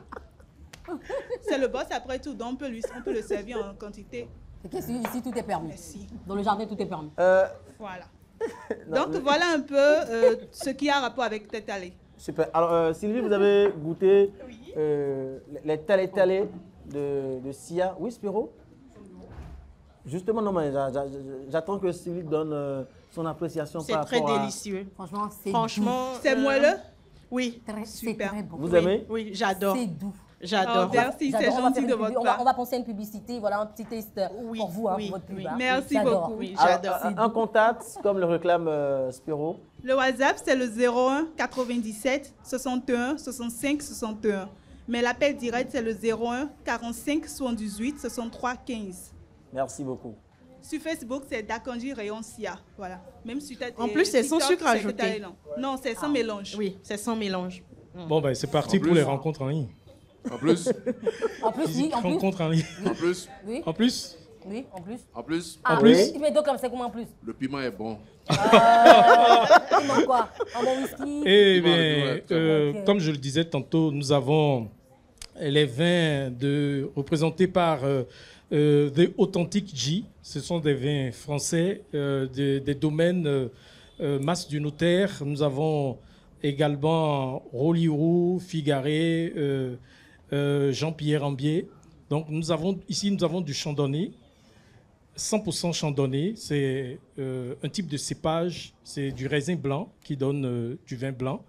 C'est le boss après tout, donc on peut le servir en quantité. Ici, tout est permis. Merci. Dans le jardin, tout est permis. Voilà. Donc, voilà un peu ce qui a rapport avec Tête Allée. Super. Alors, Sylvie, vous avez goûté les Tale de Sia. Oui, Spiro? Justement, non, mais j'attends que Sylvie donne son appréciation par rapport à... C'est très délicieux. Franchement, c'est moelleux? Oui. Super. Très bon. Vous aimez? Oui, j'adore. C'est doux. J'adore. Oh, merci, c'est gentil de votre part. On va penser à une publicité, voilà un petit test pour vous, pour votre pub. Merci beaucoup. Oui, j'adore. Un contact, comme le réclame Spiro. Le WhatsApp, c'est le 01 97 61 65 61. Mais l'appel direct, c'est le 01 45 78 63 15. Merci beaucoup. Sur Facebook, c'est Dakanji Rayon Sia. Voilà. Même sur en plus, c'est sans sucre ajouté. Non, c'est sans mélange. Oui, c'est sans mélange. Bon, ben, c'est parti pour les rencontres en ligne. En plus oui. Rencontres en ligne. En plus oui. En plus Oui, en plus. En plus? Ah, En plus? Mais donc, c'est comment en plus? Le piment est bon. Il manque quoi? Un bon whisky? Eh bien, Ok. comme je le disais tantôt, nous avons les vins représentés par The Authentic G. Ce sont des vins français des domaines Mas du Notaire. Nous avons également Rolirou, Figaré, Jean-Pierre Ambier. Donc nous avons du Chardonnay, 100% Chardonnay. C'est un type de cépage, c'est du raisin blanc qui donne du vin blanc.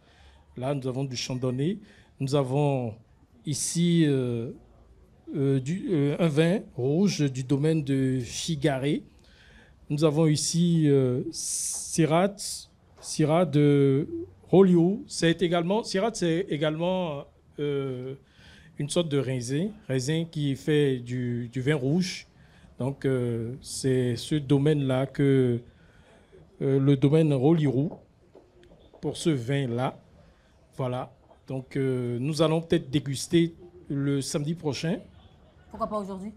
Là, nous avons du Chardonnay. Nous avons ici un vin rouge du domaine de Figaré. Nous avons ici Syrah de Rolio. Syrah, c'est également une sorte de raisin qui fait du vin rouge. Donc, c'est ce domaine-là que le domaine Rolirou pour ce vin-là. Voilà. Donc, nous allons peut-être déguster le samedi prochain. Pourquoi pas aujourd'hui?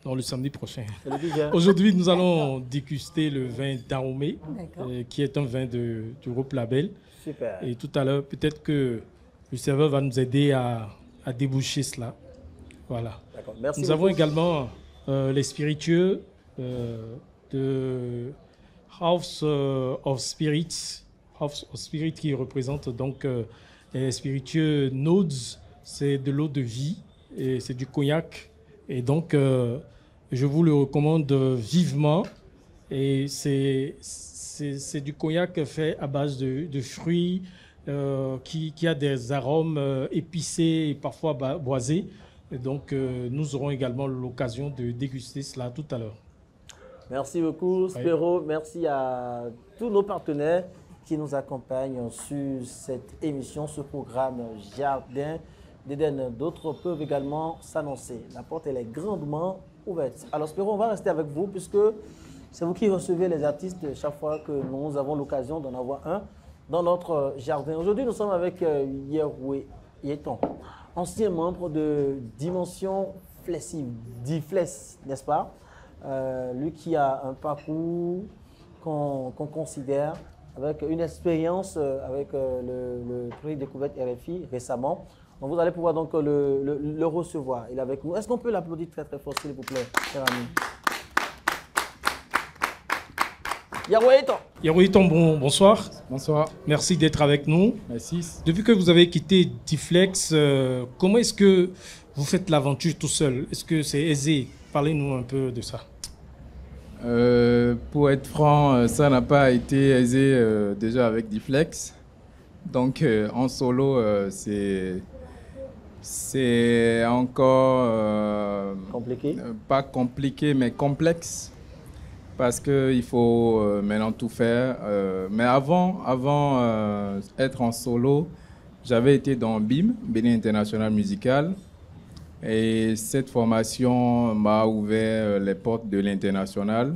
Non, le samedi prochain. déjà. Aujourd'hui, nous allons déguster le vin d'Aromé, D'accord. qui est un vin du groupe Label. Super. Et tout à l'heure, peut-être que le serveur va nous aider à déboucher cela. Voilà. D'accord. Merci Nous beaucoup. avons également les spiritueux de House of Spirits. House of Spirit qui représente donc les spiritueux Nodes. C'est de l'eau de vie et c'est du cognac. Et donc, je vous le recommande vivement. Et c'est du cognac fait à base de fruits qui a des arômes épicés et parfois boisés. Et donc, nous aurons également l'occasion de déguster cela tout à l'heure. Merci beaucoup, Spéro. Merci à tous nos partenaires qui nous accompagnent sur cette émission, ce programme Jardin d'Éden. D'autres peuvent également s'annoncer. La porte, elle est grandement ouverte. Alors, Spéro, on va rester avec vous puisque c'est vous qui recevez les artistes chaque fois que nous avons l'occasion d'en avoir un dans notre jardin. Aujourd'hui, nous sommes avec Yeroué Yeton, ancien membre de Dimension Flexive, Diflex, n'est-ce pas? Lui qui a un parcours qu'on considère avec une expérience avec le prix Découverte RFI récemment. Donc vous allez pouvoir donc le recevoir. Il est avec nous. Est-ce qu'on peut l'applaudir très très fort, s'il vous plaît, cher ami? Yeroué Yeton, bonsoir. Bonsoir. Merci d'être avec nous. Merci. Depuis que vous avez quitté Diflex, comment est-ce que vous faites l'aventure tout seul? Est-ce que c'est aisé? Parlez-nous un peu de ça. Pour être franc, ça n'a pas été aisé déjà avec Diflex. Donc en solo, c'est encore compliqué. Pas compliqué, mais complexe. Parce qu'il faut maintenant tout faire. Mais avant être en solo, j'avais été dans BIM, Bénin International Musical. Et cette formation m'a ouvert les portes de l'international.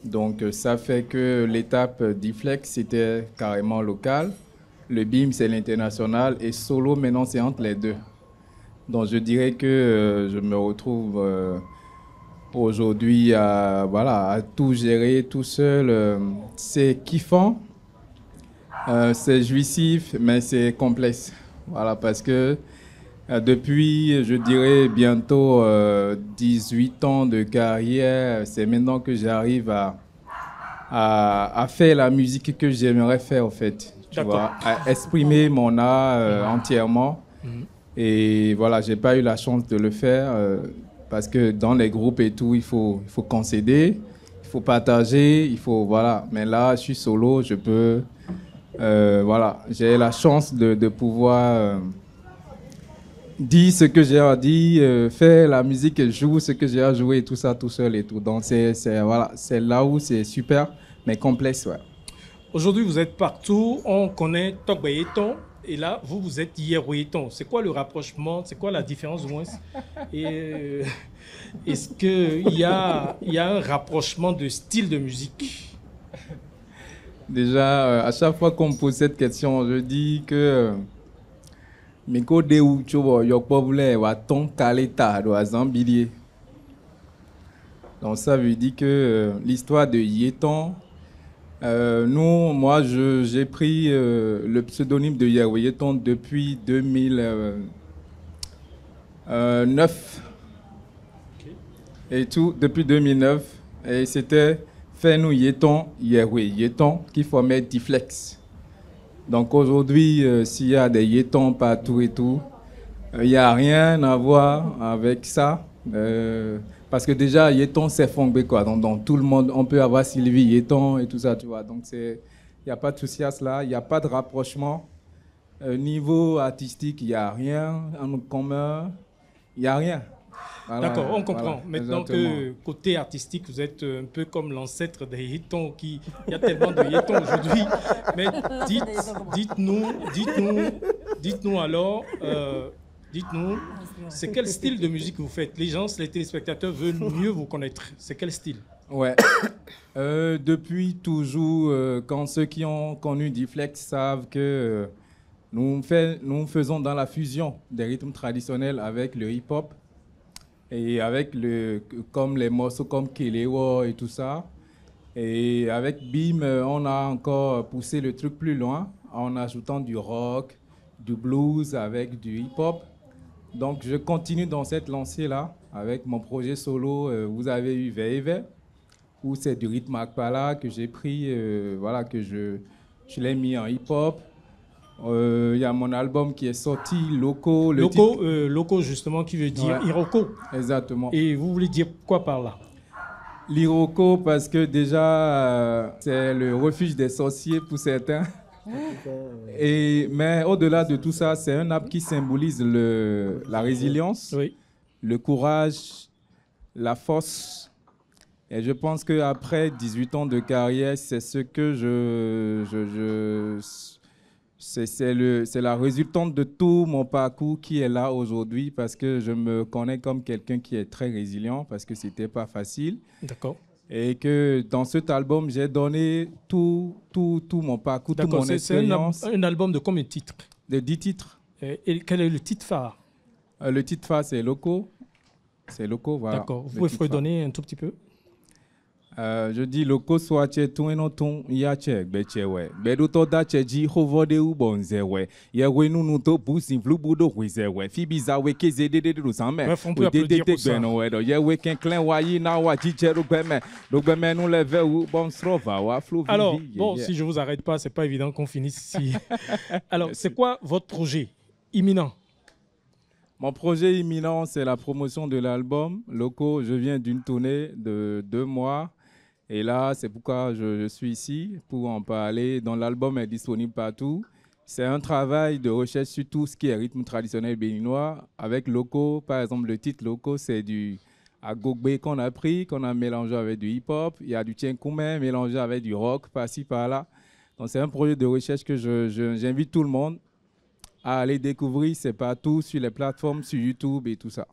Donc ça fait que l'étape Diflex, c'était carrément local. Le BIM, c'est l'international. Et solo, maintenant, c'est entre les deux. Donc je dirais que je me retrouve aujourd'hui à tout gérer tout seul. C'est kiffant, c'est jouissif, mais c'est complexe. Voilà, parce que depuis, je dirais, bientôt 18 ans de carrière, c'est maintenant que j'arrive à faire la musique que j'aimerais faire, en fait. Tu vois, à exprimer mon art entièrement. Et voilà, j'ai pas eu la chance de le faire parce que dans les groupes et tout, il faut concéder, il faut partager, voilà. Mais là, je suis solo, je peux, voilà, j'ai la chance de pouvoir dire ce que j'ai à dire, faire la musique et jouer ce que j'ai à jouer et tout ça tout seul et tout. Donc voilà, c'est là où c'est super, mais complexe, ouais. Aujourd'hui, vous êtes partout, on connaît Yeroué Yeton. Et là, vous êtes Yeroué Yeton. C'est quoi le rapprochement? C'est quoi la différence au moins? Et est-ce qu'il y a un rapprochement de style de musique? Déjà, à chaque fois qu'on me pose cette question, je dis que mes côtés où tu vois, il y a pas voulu ton caleta de Zambilier. Donc ça veut dire que l'histoire de Yeton, moi j'ai pris le pseudonyme de Yahweh Yeton depuis 2009. Et tout, depuis 2009. Et c'était Fais-nous Yeton, Yahweh Yeton, qui formait Tiflex. Donc aujourd'hui, s'il y a des Yetons partout et tout, il n'y a rien à voir avec ça. Parce que déjà, Yeton, c'est Fongbe, quoi. Donc, tout le monde, on peut avoir Sylvie Yeton et tout ça, tu vois. Donc, il n'y a pas de souci à cela. Il n'y a pas de rapprochement. Niveau artistique, il n'y a rien en commun. Il n'y a rien. Voilà, d'accord, on comprend. Voilà, maintenant que côté artistique, vous êtes un peu comme l'ancêtre des Yetons. Il y a tellement de Yetons aujourd'hui. Mais dites-nous alors... dites-nous, c'est quel style de musique vous faites? Les gens, les téléspectateurs veulent mieux vous connaître. C'est quel style? Ouais. Depuis toujours, quand ceux qui ont connu Tiflex savent que nous faisons dans la fusion des rythmes traditionnels avec le hip-hop et avec comme les morceaux comme Kelewo et tout ça. Et avec BIM, on a encore poussé le truc plus loin en ajoutant du rock, du blues avec du hip-hop. Donc, je continue dans cette lancée-là avec mon projet solo. Vous avez eu Veve, où c'est du rythme akpala que j'ai pris, voilà, que je l'ai mis en hip-hop. Il y a mon album qui est sorti, Loco. Loco, justement, qui veut dire Iroko. Exactement. Et vous voulez dire quoi par là? L'Iroko, parce que déjà, c'est le refuge des sorciers pour certains. Mais au-delà de tout ça, c'est un arbre qui symbolise la résilience, le courage, la force. Et je pense qu'après 18 ans de carrière, c'est ce que c'est la résultante de tout mon parcours qui est là aujourd'hui, parce que je me connais comme quelqu'un qui est très résilient, parce que c'était pas facile. D'accord. Et que dans cet album, j'ai donné tout mon parcours, toute mon expérience. C'est un album de combien de titres? De 10 titres. Et quel est le titre phare? Le titre phare, c'est Loco. C'est Loco, voilà. D'accord. Vous pouvez redonner un tout petit peu? Je dis Loco soit tche tout et ton ya tche beche we. Bedo to da tche ji hovode u bonze we. Ya we nu to busin flu budo wize we. Fibiza we keze de do samme. Bref, on peut applaudir pour ça. Ya we ken clan wa yi na wa ji tche rugbe me nous leve u bon strova wa flu. Alors, bon, si je vous arrête pas, c'est pas évident qu'on finisse ici. Alors, c'est quoi votre projet imminent? Mon projet imminent, c'est la promotion de l'album Loco. Je viens d'une tournée de 2 mois. Et là, c'est pourquoi je suis ici, pour en parler. Donc, l'album est disponible partout. C'est un travail de recherche sur tout ce qui est rythme traditionnel béninois. Avec Loco, par exemple, le titre Loco, c'est du agogbe qu'on a pris, qu'on a mélangé avec du hip-hop. Il y a du tchenkoumé mélangé avec du rock, par-ci, par-là. Donc, c'est un projet de recherche que j'invite tout le monde à aller découvrir. C'est partout, sur les plateformes, sur YouTube et tout ça.